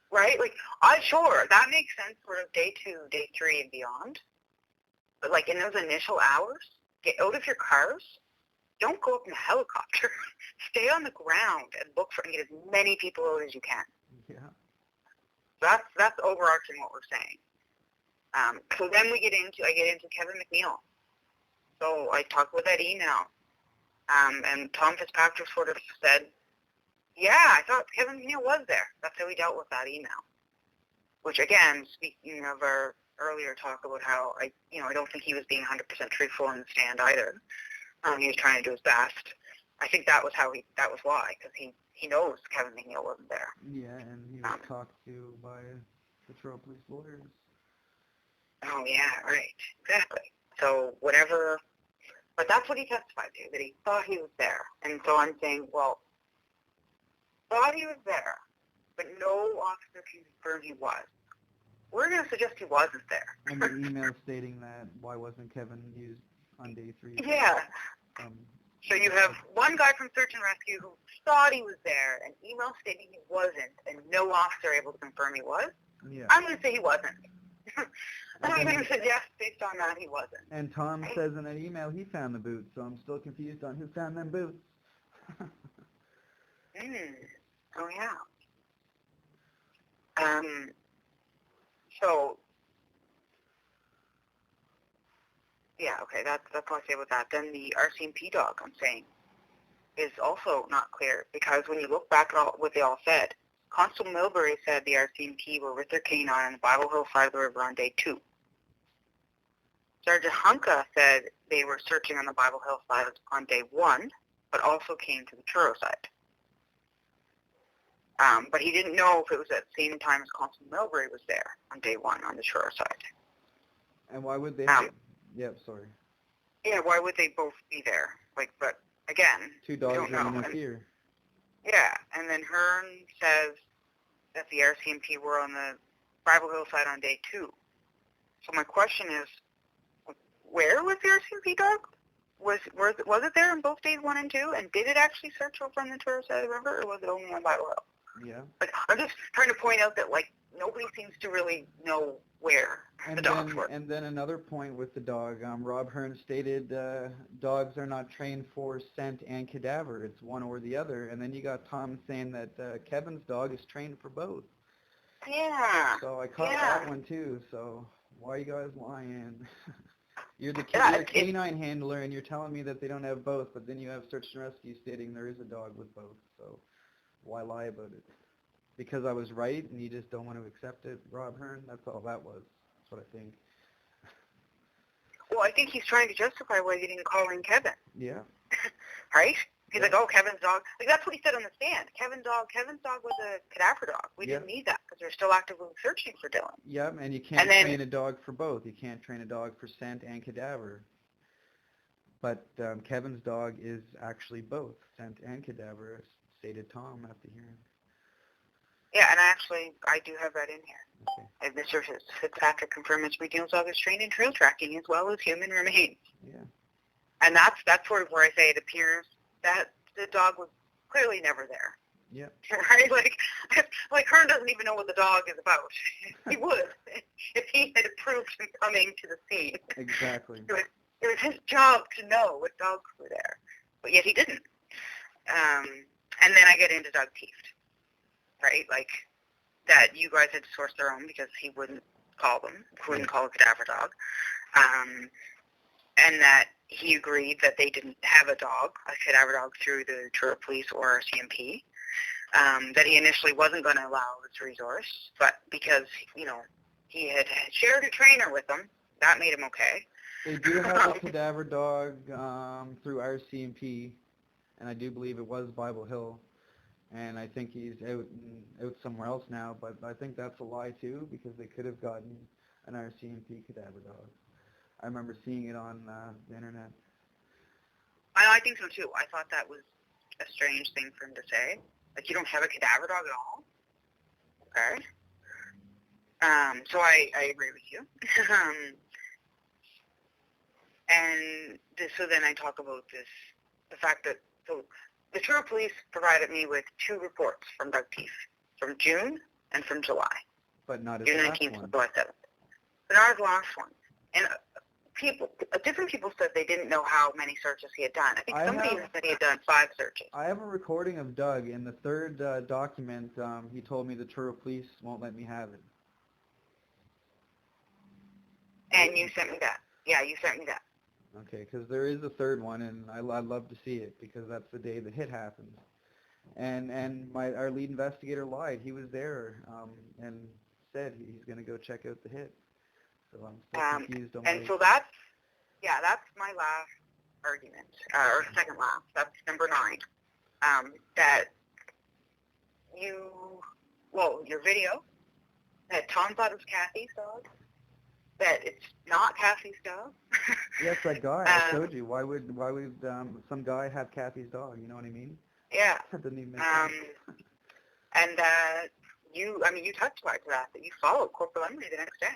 right? Like, sure, that makes sense sort of day 2, day 3, and beyond. But, like, in those initial hours, get out of your cars. Don't go up in a helicopter. Stay on the ground and look for and get as many people out as you can. Yeah. That's overarching what we're saying. So then I get into Kevin McNeil. So I talked with that email. And Tom Fitzpatrick sort of said, yeah, I thought Kevin McNeil was there. That's how we dealt with that email. Which, again, speaking of our earlier talk about how I don't think he was being 100% truthful in the stand either. He was trying to do his best. I think that was why, because he knows Kevin McNeil wasn't there. Yeah, and he was talked to by Patrol Police lawyers. Oh, yeah, right. Exactly. So whatever, but that's what he testified to, that he thought he was there. And so I'm saying, well, thought he was there, but no officer can confirm he was. We're going to suggest he wasn't there. And the email stating that, why wasn't Kevin used on day 3? Yeah. So you have one guy from Search and Rescue who thought he was there, an email stating he wasn't, and no officer able to confirm he was. Yeah. I'm going to say he wasn't. I'm going to suggest based on that he wasn't. And Tom says in that email he found the boots, so I'm still confused on who found them boots. Oh, yeah. So, yeah, okay, that's what I say about that. Then the RCMP dog, I'm saying, is also not clear, because when you look back at what they all said, Constable Milbury said the RCMP were with their canine on the Bible Hill side of the river on day 2. Sergeant Hunka said they were searching on the Bible Hill side on day 1, but also came to the Truro side. But he didn't know if it was at the same time as Constable Milbury was there on day 1 on the Truro side. And why would they? Sorry. Yeah, why would they both be there? Like, but again, 2 dogs don't are know. in fear. Yeah, and then Hearn says that the RCMP were on the Bible Hill side on day 2. So my question is, where was the RCMP dog? Was it there in both days 1 and 2? And did it actually search over on the Truro side of the river, or was it only on Bible Hill? Yeah. Like, I'm just trying to point out that, like, nobody seems to really know where the dogs were. And then another point with the dog, Rob Hearn stated dogs are not trained for scent and cadaver. It's one or the other. And then you got Tom saying that Kevin's dog is trained for both. Yeah. So I caught that one too. So why are you guys lying? You're the canine handler, and you're telling me that they don't have both, but then you have Search and Rescue stating there is a dog with both. So why lie about it? Because I was right, and you just don't want to accept it, Rob Hearn? That's all that was. That's what I think. Well, I think he's trying to justify why he didn't call in Kevin. Yeah. Right? He's like, oh, Kevin's dog. Like, that's what he said on the stand. Kevin's dog was a cadaver dog. We didn't need that because they're still actively searching for Dylan. Yeah, and you can't train a dog for both. You can't train a dog for scent and cadaver. But Kevin's dog is actually both scent and cadaver, stated Tom at the hearing. Yeah, and I do have that in here. Okay. And Mr. Fitzpatrick confirmed Mr. McNeil's dog is trained in trail tracking as well as human remains. Yeah. And that's sort of where I say it appears that the dog was clearly never there. Yeah. Right? Like Hearn doesn't even know what the dog is about. He would if he had approved him coming to the scene. Exactly. It was his job to know what dogs were there, but yet he didn't. And then I get into Doug Teeft, right? Like that you guys had to source their own because he wouldn't call them, wouldn't call a cadaver dog, and that he agreed that they didn't have a cadaver dog through the Truro Police or CMP. that he initially wasn't going to allow this resource, but because, he had shared a trainer with him, that made him okay. They do have a cadaver dog through RCMP, and I do believe it was Bible Hill, and I think he's out somewhere else now, but I think that's a lie too, because they could have gotten an RCMP cadaver dog. I remember seeing it on the internet. I think so too. I thought that was a strange thing for him to say. Like, you don't have a cadaver dog at all? Okay. So I agree with you. So then I talk about the fact that, so the Truro Police provided me with 2 reports from Doug Teef, from June and from July. But not as June the last 19th one. and July 7th. But not as the last one. And different people said they didn't know how many searches he had done. I think somebody even said he had done 5 searches. I have a recording of Doug. In the 3rd document, he told me the Truro Police won't let me have it. And you sent me that. Yeah, you sent me that. Okay, because there is a 3rd one, and I'd love to see it, because that's the day the hit happened. And our lead investigator lied. He was there and said he's going to go check out the hit. So I'm still confused on and so that's my last argument, or second last. That's number 9. That your video, that Tom thought it was Kathy's dog, that it's not Kathy's dog. Yes, that guy. I showed you. Why would some guy have Kathy's dog? You know what I mean? Yeah. That doesn't even make sense. And that you testified to that you followed Corporal Emery the next day.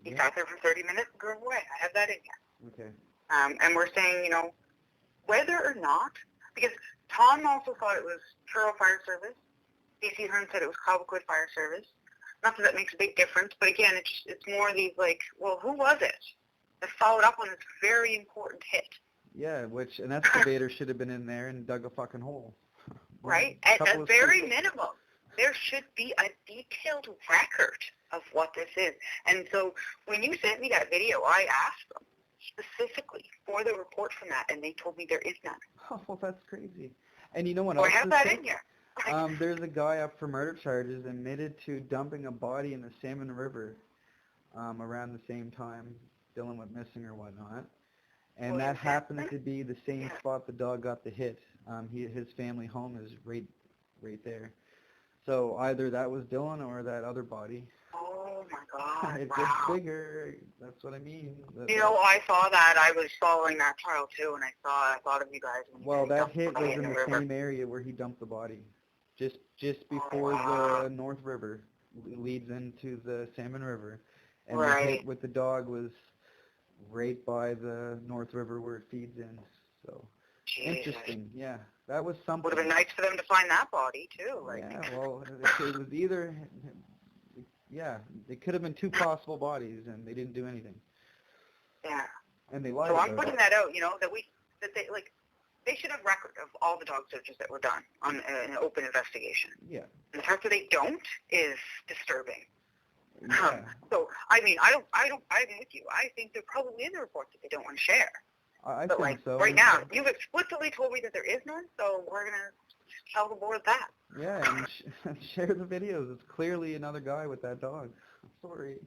He sat there for 30 minutes and drove away. I have that in here. Okay. And we're saying, whether or not, because Tom also thought it was Truro Fire Service. D.C. Hearn said it was Cobequid Fire Service. Not that makes a big difference, but again, it's more these who was it that followed up on this very important hit? Yeah, which an excavator should have been in there and dug a fucking hole. Right? At a very minimum, there should be a detailed record of what this is. And so when you sent me that video, I asked them specifically for the report from that, and they told me there is none. Oh, well, that's crazy. And you know what So else? I have that in here. There's a guy up for murder charges admitted to dumping a body in the Salmon River around the same time Dylan went missing or whatnot. And that happened to be the same spot the dog got the hit. His family home is right there. So either that was Dylan or that other body. Oh, my God. It gets bigger. That's what I mean. I saw that. I was following that trial, too, and I thought of you guys. Well, that hit was in the same area where he dumped the body. Just before the North River leads into the Salmon River. And the hit with the dog was right by the North River where it feeds in. So, interesting. Yeah, that was something. Would have been nice for them to find that body, too. Yeah, well, it was either... Yeah, it could have been 2 possible bodies, and they didn't do anything. Yeah. And they lied. So I'm putting that out, that they should have record of all the dog searches that were done on an open investigation. Yeah. And the fact that they don't is disturbing. Yeah. So I'm with you. I think there probably is a report that they don't want to share. I but think so. Right now, you've explicitly told me that there is none, so we're gonna tell the board that. Yeah, and share the videos. It's clearly another guy with that dog. I'm sorry.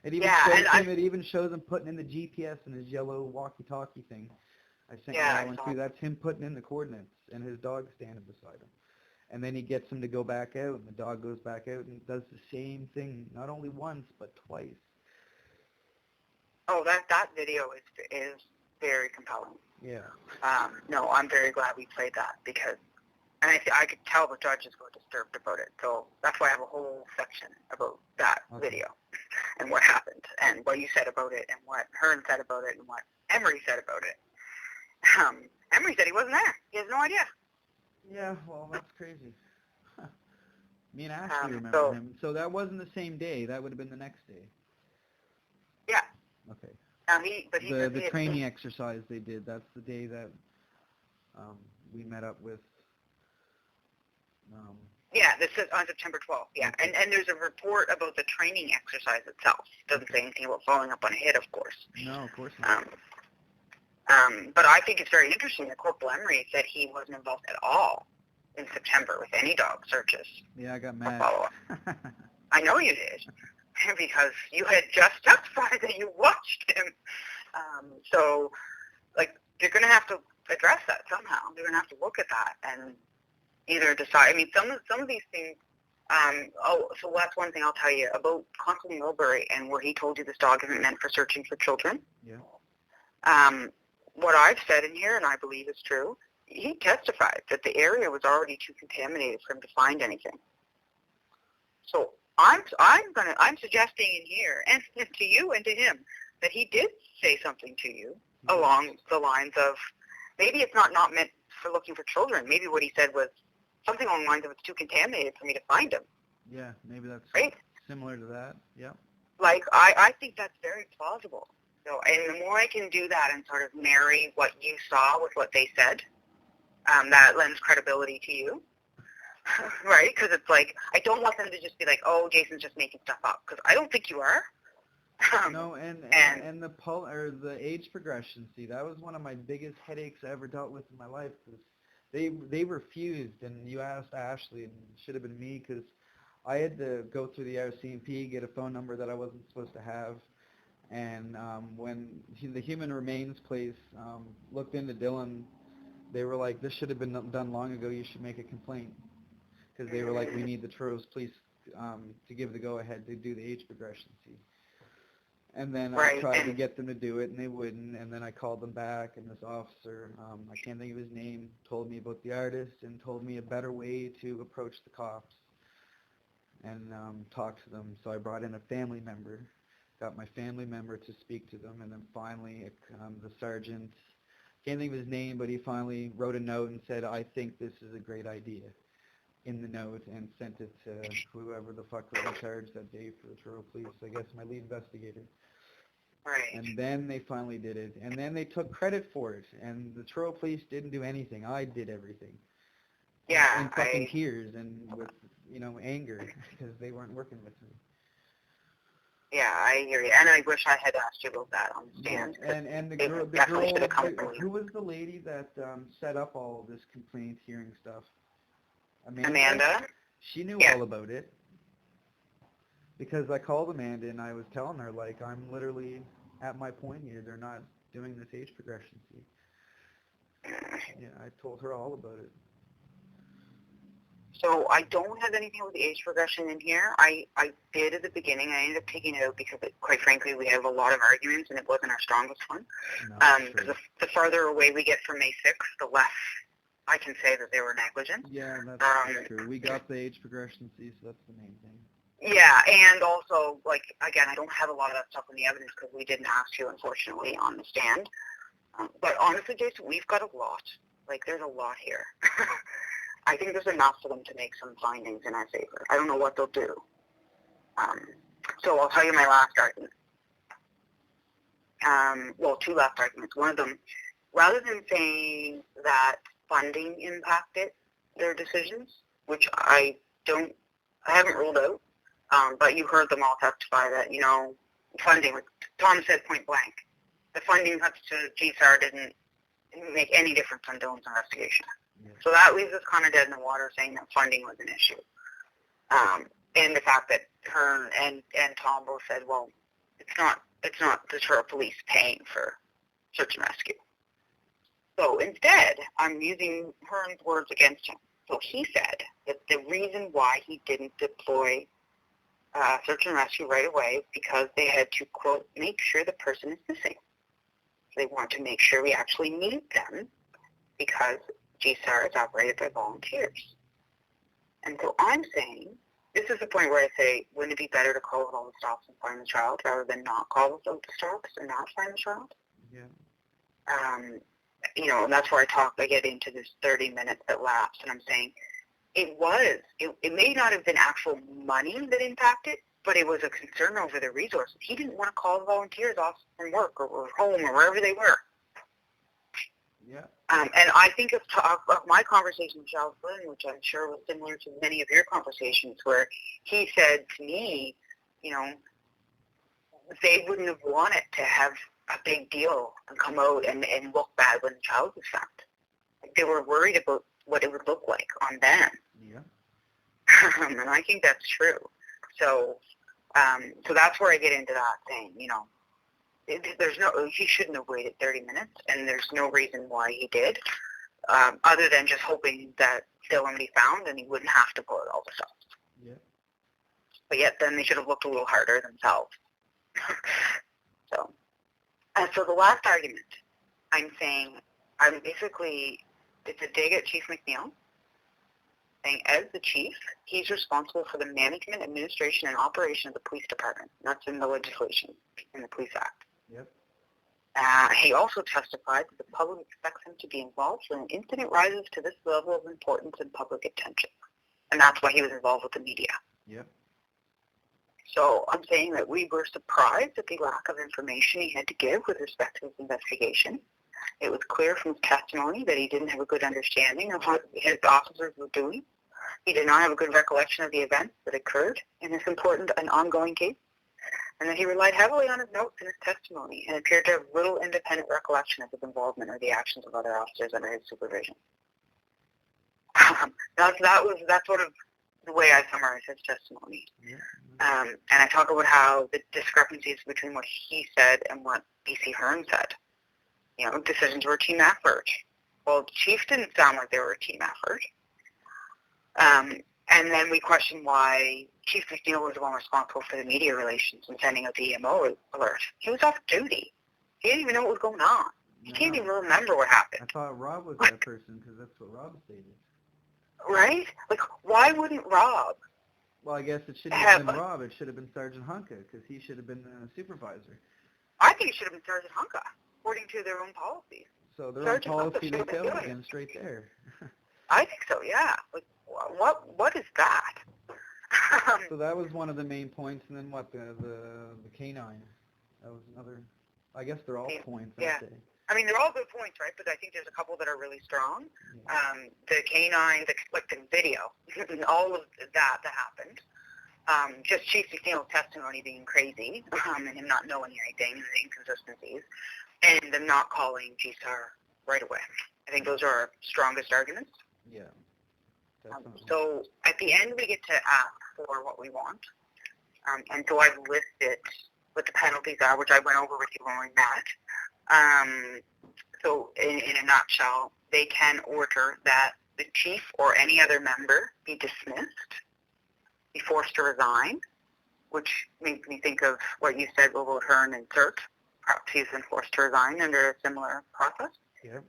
It even shows him putting in the GPS in his yellow walkie-talkie thing. I sent you that one too. That's him putting in the coordinates, and his dog standing beside him. And then he gets him to go back out, and the dog goes back out and does the same thing, not only once, but twice. Oh, that video is very compelling. Yeah. No, I'm very glad we played that because, and I could tell the judges were disturbed about it. So that's why I have a whole section about that video and what happened and what you said about it and what Hearn said about it and what Emery said about it. Emery said he wasn't there. He has no idea. Yeah, well, that's crazy. Me and Ashley remember him. So that wasn't the same day. That would have been the next day. Yeah. Okay. The training exercise they did, that's the day that we met up with. Yeah, this is on September 12th, yeah. Okay. And there's a report about the training exercise itself. It doesn't say anything about following up on a hit, of course. No, of course not. But I think it's very interesting that Corporal Emery said he wasn't involved at all in September with any dog searches. Yeah, I got or mad. follow-up. I know you did, because you had just testified that you watched him. So, like, you're going to have to address that somehow. You're going to have to look at that and either decide. I mean, some of these things. So that's one thing I'll tell you about Constable Milbury and where he told you this dog isn't meant for searching for children. Yeah. What I've said in here, and I believe is true, he testified that the area was already too contaminated for him to find anything. So I'm suggesting in here, and to you and to him, that he did say something to you along the lines of, maybe it's not meant for looking for children. Maybe what he said was something along the lines of, it's too contaminated for me to find him. Yeah, maybe that's right? Similar to that. Yeah. Like, I think that's very plausible. So, and the more I can do that and sort of marry what you saw with what they said, that lends credibility to you, right? Because it's like, I don't want them to just be like, oh, Jason's just making stuff up, because I don't think you are. No, and the age progression. See, that was one of my biggest headaches I ever dealt with in my life. Cause they refused, and you asked Ashley, and it should have been me, because I had to go through the RCMP, get a phone number that I wasn't supposed to have, and when the Human Remains place looked into Dylan, they were like, this should have been done long ago. You should make a complaint, because they were like, we need the Truro Police to give the go-ahead to do the age progression. See. And then I tried to get them to do it, and they wouldn't. And then I called them back, and this officer, I can't think of his name, told me about the artist and told me a better way to approach the cops and talk to them. So I brought in a family member, got my family member to speak to them, and then finally the sergeant, can't think of his name, but he finally wrote a note and said, I think this is a great idea, in the note, and sent it to whoever the fuck was in charge that day for the Truro Police, I guess my lead investigator. Right. And then they finally did it. And then they took credit for it. And the Truro Police didn't do anything. I did everything. Yeah. In fucking tears and with, anger because they weren't working with me. Yeah, I hear you. And I wish I had asked you about that on the stand. Yeah. And the girl, who was the lady that set up all of this complaint hearing stuff? Amanda? She knew all about it. Because I called Amanda and I was telling her, like, I'm literally at my point here. They're not doing this age progression. See? Yeah, I told her all about it. So I don't have anything with the age progression in here. I did at the beginning. I ended up taking it out because, quite frankly, we have a lot of arguments and it wasn't our strongest one. Because the farther away we get from May 6th, the less I can say that they were negligent. Yeah, that's true. We got the age progression, see, so that's the main thing. Yeah, and also, like, again, I don't have a lot of that stuff in the evidence because we didn't ask you, unfortunately, on the stand. But honestly, Jason, we've got a lot. Like, there's a lot here. I think there's enough for them to make some findings in our favor. I don't know what they'll do. So I'll tell you my last argument. Well, two last arguments. One of them, rather than saying that funding impacted their decisions, which I haven't ruled out, but you heard them all testify that, funding, like Tom said point blank, the funding cuts to GSAR didn't make any difference on Dylan's investigation. Yeah. So that leaves us kind of dead in the water saying that funding was an issue. And the fact that Hearn and Tom both said, well, it's not the Truro Police paying for search and rescue. So instead, I'm using Hearn's words against him. So he said that the reason why he didn't deploy search and rescue right away is because they had to, quote, make sure the person is missing. They want to make sure we actually need them because GSAR is operated by volunteers. And so I'm saying, this is the point where I say, wouldn't it be better to call with all the stops and find the child rather than not call with all the stops and not find the child? Yeah. And that's where I get into this 30 minutes that lapsed, and I'm saying, it may not have been actual money that impacted, but it was a concern over the resources. He didn't want to call the volunteers off from work or home or wherever they were. Yeah. And I think of my conversation with Charles Flynn, which I'm sure was similar to many of your conversations, where he said to me, they wouldn't have wanted to have a big deal and come out and look bad when the child was found. They were worried about what it would look like on them. Yeah. And I think that's true. So, so that's where I get into that thing, you know. He shouldn't have waited 30 minutes, and there's no reason why he did, other than just hoping that Dylan would be found and he wouldn't have to pull it all this off. Yeah. But yet then they should have looked a little harder themselves. So the last argument, I'm saying, it's a dig at Chief McNeil, saying as the chief, he's responsible for the management, administration, and operation of the police department. That's in the legislation, in the Police Act. Yep. He also testified that the public expects him to be involved when an incident rises to this level of importance and public attention. And that's why he was involved with the media. Yep. So I'm saying that we were surprised at the lack of information he had to give with respect to his investigation. It was clear from his testimony that he didn't have a good understanding of what his officers were doing. He did not have a good recollection of the events that occurred in this important and ongoing case, and that he relied heavily on his notes in his testimony and appeared to have little independent recollection of his involvement or the actions of other officers under his supervision. That's sort of the way I summarize his testimony. Yeah. And I talk about how the discrepancies between what he said and what B.C. Hearn said. You know, decisions were a team effort. Well, Chief didn't sound like they were a team effort. And then we question why Chief McNeil was the one responsible for the media relations and sending out the EMO alert. He was off duty. He didn't even know what was going on. He can't even remember what happened. I thought Rob was that person because that's what Rob stated. Right? Like, why wouldn't Rob? Well, I guess it shouldn't have been Rob. It should have been Sergeant Hunka because he should have been the supervisor. I think it should have been Sergeant Hunka, according to their own policies. So their Sergeant own Hunka policy should they have been failed doing it. against right there. I think so, yeah. Like, what is that? So that was one of the main points, and then what, the canine? That was another, I guess they're all points, yeah. aren't they? I mean, they're all good points, right? But I think there's a couple that are really strong. Yeah. The canine, the video, and all of that happened. Just Chief McNeil's testimony being crazy, and him not knowing anything, and the inconsistencies, and them not calling GSAR right away. I think those are our strongest arguments. Yeah. So at the end, we get to ask for what we want. And so I've listed what the penalties are, which I went over with you when we met. So in a nutshell, they can order that the chief or any other member be dismissed, be forced to resign, which makes me think of what you said about Hearn and Cert. Perhaps he's been forced to resign under a similar process. Yeah.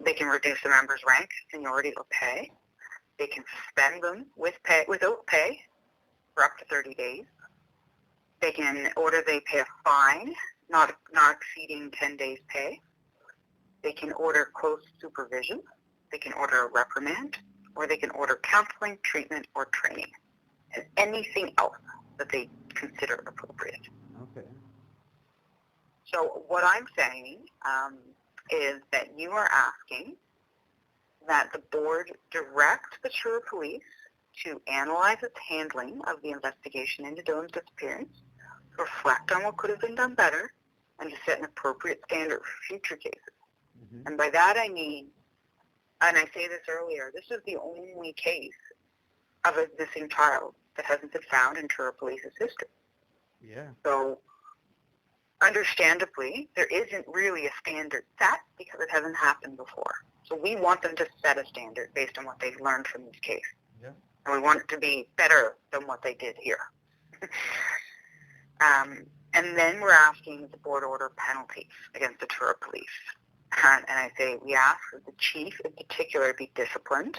They can reduce the member's rank, seniority, or pay. They can suspend them without pay for up to 30 days. They can order they pay a fine, not exceeding 10 days' pay. They can order close supervision. They can order a reprimand, or they can order counseling, treatment, or training, and anything else that they consider appropriate. Okay. So what I'm saying is that you are asking that the board direct the Truro Police to analyze its handling of the investigation into Dylan's disappearance, reflect on what could have been done better, and to set an appropriate standard for future cases. Mm-hmm. And by that I mean, and I say this earlier, this is the only case of a missing child that hasn't been found in Truro Police's history. Yeah. So, understandably, there isn't really a standard set because it hasn't happened before. So we want them to set a standard based on what they've learned from this case. Yeah. And we want it to be better than what they did here. And then we're asking the board order penalties against the Truro Police. And I say we ask that the chief in particular be disciplined,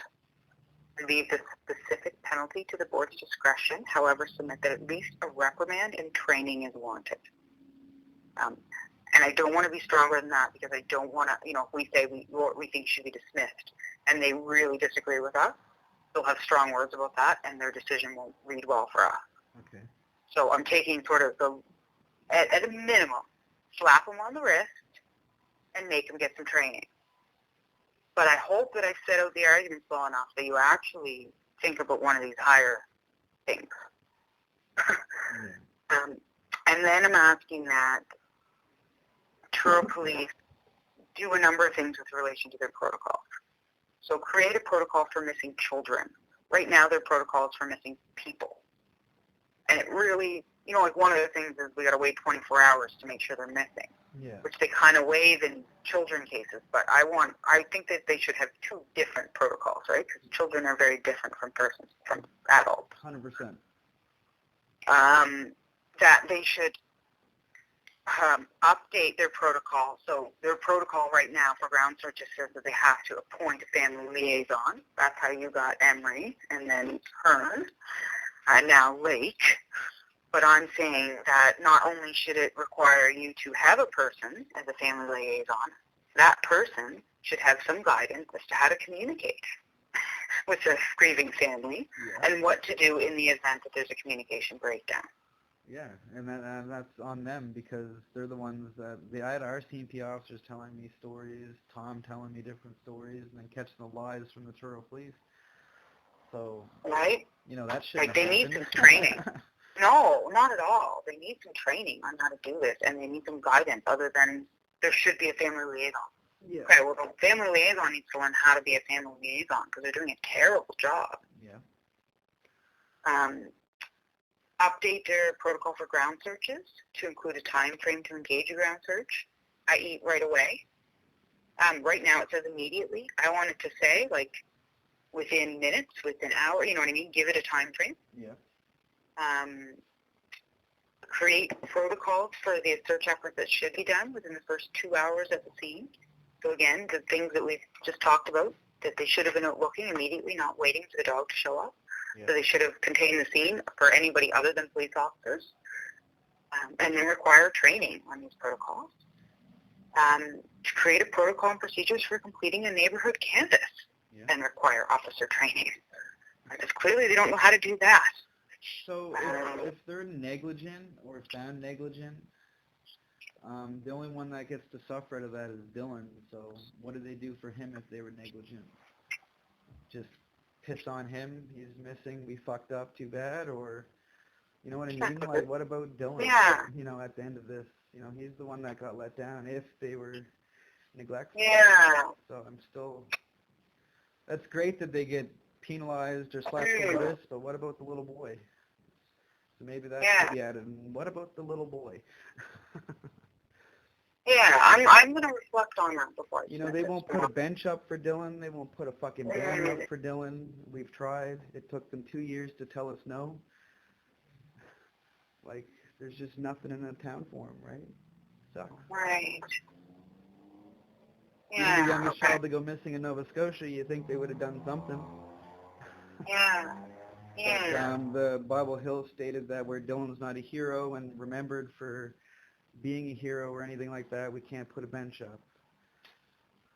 leave the specific penalty to the board's discretion, however, submit that at least a reprimand and training is warranted. And I don't want to be stronger than that because I don't want to, if we say we think should be dismissed and they really disagree with us, they'll have strong words about that and their decision won't read well for us. Okay. So I'm taking sort of at a minimum, slap them on the wrist and make them get some training. But I hope that I set out the arguments well enough that you actually think about one of these higher things. And then I'm asking that Truro Police do a number of things with relation to their protocols. So create a protocol for missing children. Right now, there are protocols for missing people. And it really, like one of the things is we got to wait 24 hours to make sure they're missing, which they kind of waive in children cases. But I think that they should have two different protocols, right? Because children are very different from adults. 100%. That they should update their protocol. So their protocol right now for ground searches says that they have to appoint a family liaison. That's how you got Emery and then Hearn, and now Lake. But I'm saying that not only should it require you to have a person as a family liaison, that person should have some guidance as to how to communicate with the grieving family and what to do in the event that there's a communication breakdown. Yeah, and that's on them because they're the ones that I had our CMP officers telling me stories, Tom telling me different stories, and then catching the lies from the Truro police. So, right? That shit. Like they need some training. No, not at all. They need some training on how to do this, and they need some guidance other than there should be a family liaison. Yeah. Okay, well, the family liaison needs to learn how to be a family liaison because they're doing a terrible job. Yeah. Update their protocol for ground searches to include a time frame to engage a ground search, i.e. right away. Right now it says immediately. I want it to say, like, within minutes, within hours, you know what I mean? Give it a time frame. Yeah. Create protocols for the search effort that should be done within the first 2 hours at the scene. So again, the things that we've just talked about, that they should have been out looking immediately, not waiting for the dog to show up. Yeah. So they should have contained the scene for anybody other than police officers. And then require training on these protocols. To create a protocol and procedures for completing a neighborhood canvass and require officer training. Because clearly they don't know how to do that. So if they're negligent or found negligent, the only one that gets to suffer out of that is Dylan. So what do they do for him if they were negligent? Just piss on him, he's missing, we fucked up, too bad? Or, you know what I mean? Like, what about Dylan? Yeah. At the end of this, he's the one that got let down if they were neglectful. Yeah. So I'm still, that's great that they get penalized or slapped on the wrist, but what about the little boy? So maybe that should be added. And what about the little boy? Yeah, I'm going to reflect on that before. They won't put a bench up for Dylan. They won't put a fucking banner up for Dylan. We've tried. It took them 2 years to tell us no. Like, there's just nothing in the town for him, right? Sucks. Right. Yeah. Even the youngest child to go missing in Nova Scotia, you think they would have done something. Yeah. Yeah. But, the Bible Hill stated that where Dylan's not a hero and remembered for being a hero or anything like that, we can't put a bench up.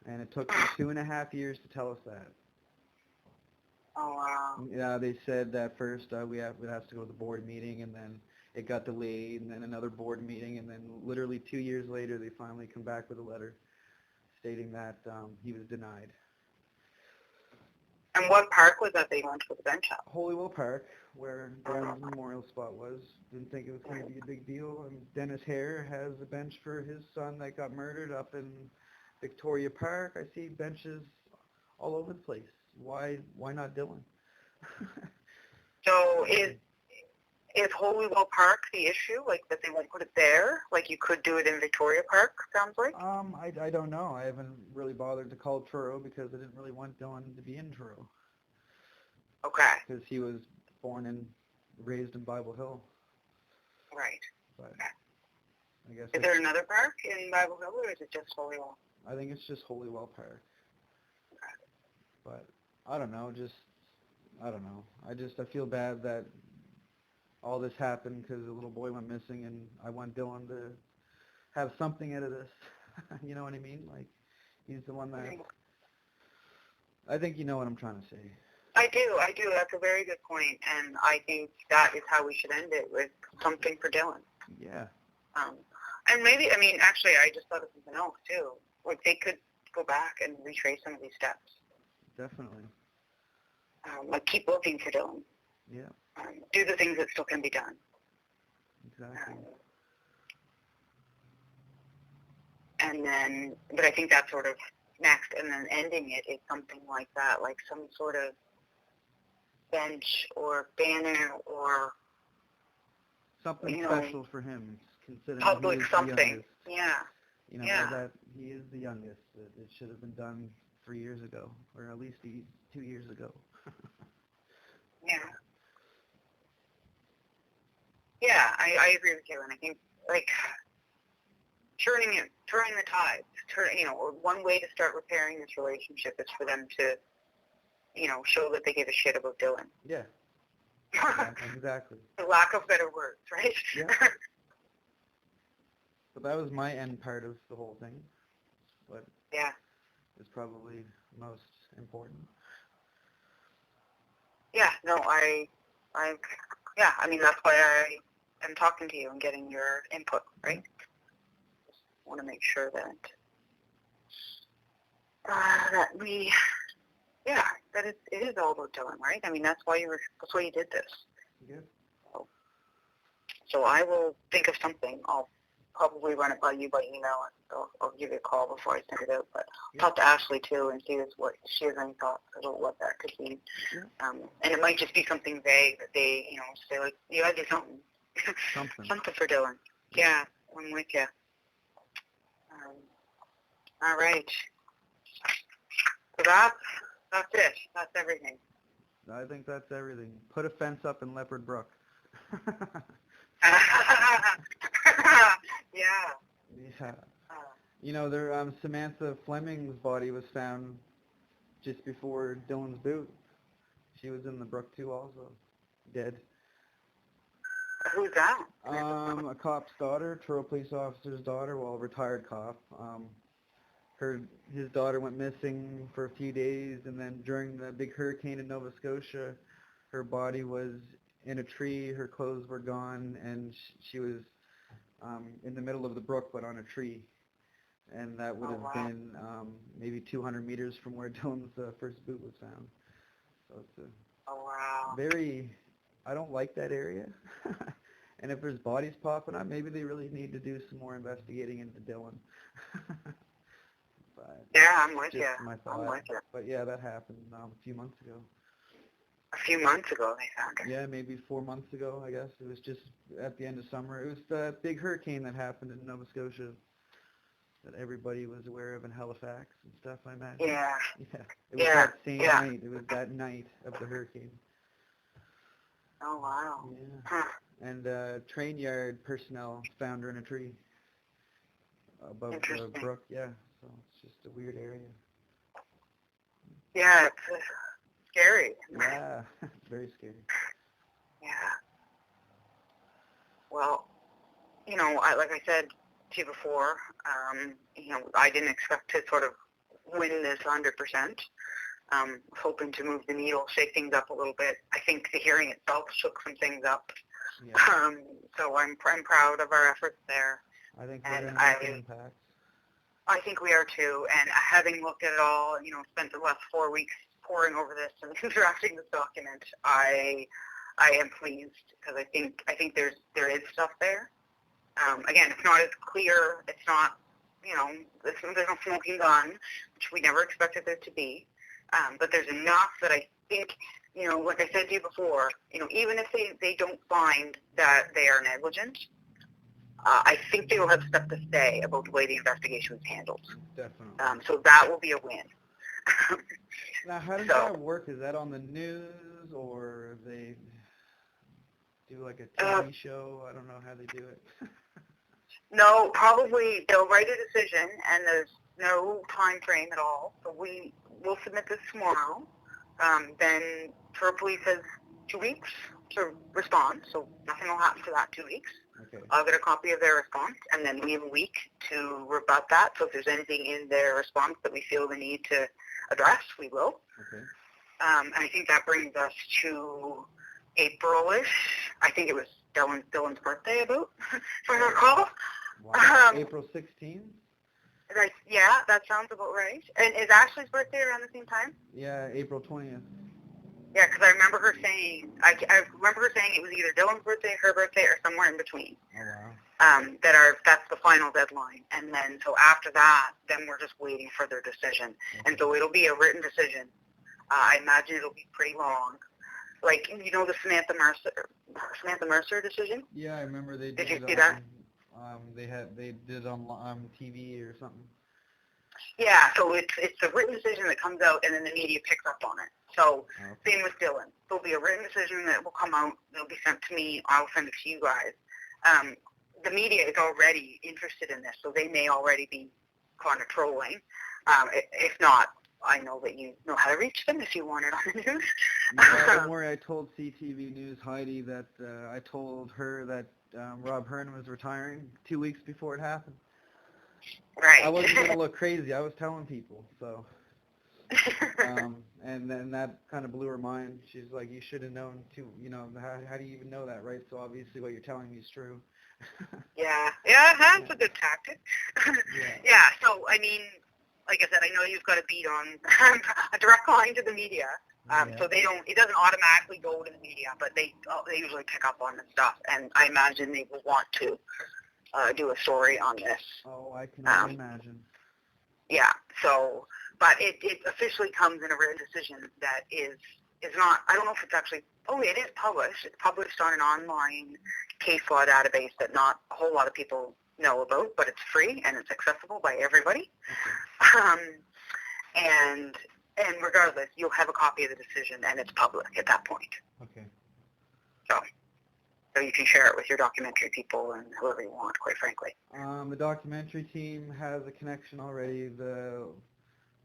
And it took them 2.5 years to tell us that. Oh, wow. Yeah, they said that first we have to go to the board meeting, and then it got delayed, and then another board meeting, and then literally 2 years later they finally come back with a letter stating that he was denied. And what park was that they went to put the bench up? Holywell Park, where Dylan's memorial spot was. Didn't think it was going to be a big deal. And Dennis Hare has a bench for his son that got murdered up in Victoria Park. I see benches all over the place. Why not Dylan? So is Holywell Park the issue? Like that they won't put it there? Like you could do it in Victoria Park, sounds like? I don't know. I haven't really bothered to call Truro because I didn't really want Dylan to be in Truro. Okay. Because he was born and raised in Bible Hill. Right. But okay. I guess is there another park in Bible Hill, or is it just Holywell? I think it's just Holywell Park. Okay. But I don't know. I feel bad that all this happened because the little boy went missing, and I want Dylan to have something out of this. You know what I mean? Like, he's the one that... I think you know what I'm trying to say. I do. That's a very good point, and I think that is how we should end it, with something for Dylan. Yeah. And maybe, actually, I just thought of something else, too. Like, they could go back and retrace some of these steps. Definitely. Like, keep looking for Dylan. Yeah. Do the things that still can be done. Exactly. And then, but I think that sort of next, and then ending it is something like that, like some sort of bench or banner or something special for him, considering public he is something. the youngest. Yeah. You know, Yeah. that he is the youngest. It should have been done 3 years ago, or at least 2 years ago. Yeah. Yeah, I agree with you, and I think, like, turning the tides, one way to start repairing this relationship is for them to, show that they give a shit about Dylan. Yeah. Yeah, exactly. For lack of better words, right? Yeah. But that was my end part of the whole thing. But Yeah. it's probably most important. Yeah, no, I mean, that's why I am talking to you and getting your input, right? Just want to make sure that that it is all about Dylan, right? I mean, that's why you did this. Yeah. So I will think of something. I'll probably run it by you by email. I'll give you a call before I send it out. But I'll talk to Ashley too and see what she has any thoughts about what that could mean. Yeah. And it might just be something vague that they, say like, you gotta do something. Something for Dylan. Yeah, I'm with you. All right. So that's it. That's everything. I think that's everything. Put a fence up in Leopard Brook. Yeah. Yeah. There, Samantha Fleming's body was found just before Dylan's boot. She was in the brook too, also, dead. Who's that? A cop's daughter, Truro police officer's daughter, well, retired cop. His daughter went missing for a few days, and then during the big hurricane in Nova Scotia, her body was in a tree, her clothes were gone, and she was in the middle of the brook but on a tree. And that would have been maybe 200 meters from where Dylan's first boot was found. So it's I don't like that area. And if there's bodies popping up, maybe they really need to do some more investigating into Dylan. But yeah, I'm with you. My thought. I'm with you. But yeah, that happened a few months ago. A few months ago they found her. Yeah, maybe 4 months ago, I guess. It was just at the end of summer. It was the big hurricane that happened in Nova Scotia that everybody was aware of in Halifax and stuff, I imagine. Yeah. Yeah. It was that same night. It was that night of the hurricane. Oh, wow. Yeah. Huh. And train yard personnel found her in a tree above the brook. Yeah, so it's just a weird area. Yeah, it's scary. Yeah, it's very scary. Yeah. Well, like I said to you before, I didn't expect to sort of win this 100%. Hoping to move the needle, shake things up a little bit. I think the hearing itself shook some things up. Yeah. So I'm proud of our efforts there. I think we're going to make an impact. I think we are too. And having looked at it all, spent the last 4 weeks poring over this and drafting this document, I am pleased because I think there is stuff there. Again, it's not as clear. It's not, there's no smoking gun, which we never expected there to be. But there's enough that I think, like I said to you before, even if they don't find that they are negligent, I think they will have stuff to say about the way the investigation was handled. Definitely. So that will be a win. Now, how does that work? Is that on the news, or they do like a TV show? I don't know how they do it. No, probably they'll write a decision, and there's no time frame at all. So we'll submit this tomorrow. Then Truro Police has 2 weeks to respond, so nothing will happen for that 2 weeks. Okay. I'll get a copy of their response, and then we have a week to rebut that. So if there's anything in their response that we feel the need to address, we will. Okay. And I think that brings us to April-ish. I think it was Dylan's birthday, about, if I recall. Wow. April 16th? Right, yeah, that sounds about right. And is Ashley's birthday around the same time? Yeah, April 20th. Yeah, because I remember her saying, it was either Dylan's birthday, her birthday, or somewhere in between. Oh, wow. that's the final deadline. And then, so after that, then we're just waiting for their decision. And so it'll be a written decision. I imagine it'll be pretty long. Like, you know, the Samantha Mercer decision? Yeah, I remember they Did did. you see that? They did on TV or something. Yeah, so it's a written decision that comes out, and then the media picks up on it. So same with Dylan. There'll be a written decision that will come out. It'll be sent to me. I'll send it to you guys. The media is already interested in this, so they may already be kind of trolling. If not, I know that you know how to reach them if you want it on the news. Yeah, don't worry. I told CTV News Heidi that I told her that Rob Hearn was retiring 2 weeks before it happened. Right. I wasn't going to look crazy. I was telling people, so. And then that kind of blew her mind. She's like, you should have known too, you know, how do you even know that, right? So obviously what you're telling me is true. Yeah, that's a good tactic. Yeah, so, I mean, like I said, I know you've got a beat on a direct line to the media. So it doesn't automatically go to the media, but they usually pick up on the stuff, and I imagine they will want to do a story on this. Oh, I can only imagine. Yeah, so, but it officially comes in a written decision that is not, I don't know if it's actually, it is published. It's published on an online case law database that not a whole lot of people know about, but it's free and it's accessible by everybody. And regardless, you'll have a copy of the decision, and it's public at that point. Okay. So you can share it with your documentary people and whoever you want, quite frankly. The documentary team has a connection already. The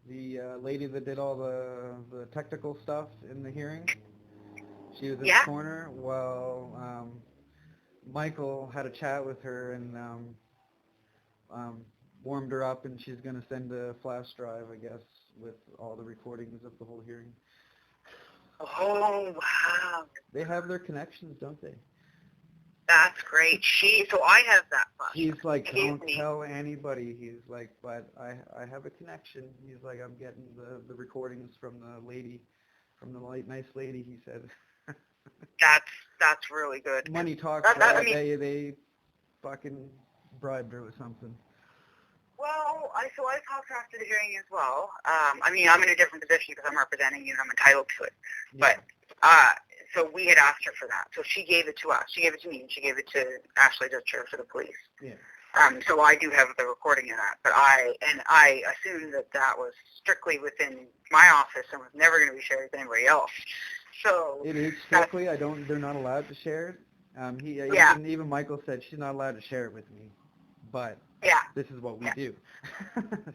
lady that did all the technical stuff in the hearing, she was in the corner while Michael had a chat with her and warmed her up, and she's going to send a flash drive, I guess, with all the recordings of the whole hearing. Oh, wow. They have their connections, don't they? That's great. So I have that flash. He's like, don't tell anybody. He's like, but I have a connection. He's like, I'm getting the recordings from the lady, from the nice lady, he said. That's really good. Money talks. They fucking bribed her with something. Well, I talked after the hearing as well. I mean, I'm in a different position because I'm representing you and I'm entitled to it. Yeah. But so we had asked her for that. So she gave it to us. She gave it to me, and she gave it to Ashley, the chair for the police. Yeah. So I do have the recording of that. But I assumed that was strictly within my office and was never going to be shared with anybody else. So it is strictly. They're not allowed to share it. Even Michael said she's not allowed to share it with me. But this is what we do.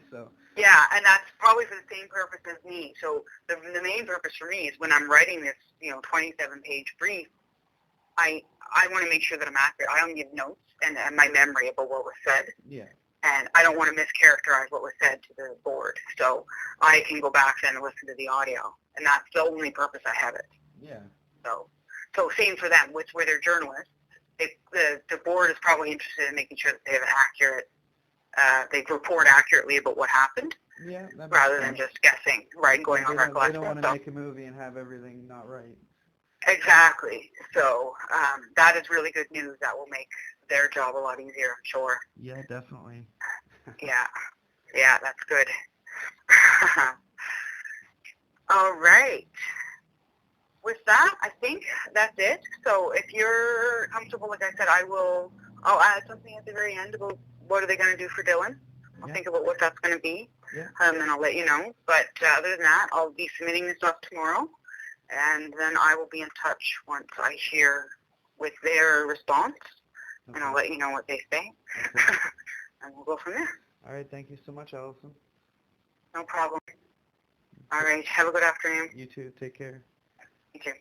So. Yeah, and that's probably for the same purpose as me. So the main purpose for me is when I'm writing this, 27-page brief, I want to make sure that I'm accurate. I don't give notes and my memory about what was said. Yeah. And I don't want to mischaracterize what was said to the board. So I can go back and listen to the audio, and that's the only purpose I have it. Yeah. So same for them, where they're journalists. The board is probably interested in making sure that they have an accurate, they report accurately about what happened, rather than just guessing, right, going on recollection. They don't want to make a movie and have everything not right. Exactly. So that is really good news. That will make their job a lot easier, I'm sure. Yeah, definitely. Yeah, that's good. All right. With that, I think that's it. So if you're comfortable, like I said, I'll add something at the very end about what are they going to do for Dylan. I'll think about what that's going to be, and I'll let you know. But other than that, I'll be submitting this stuff tomorrow, and then I will be in touch once I hear with their response, and I'll let you know what they say, and we'll go from there. All right. Thank you so much, Allison. No problem. All right. Have a good afternoon. You too. Take care. You too.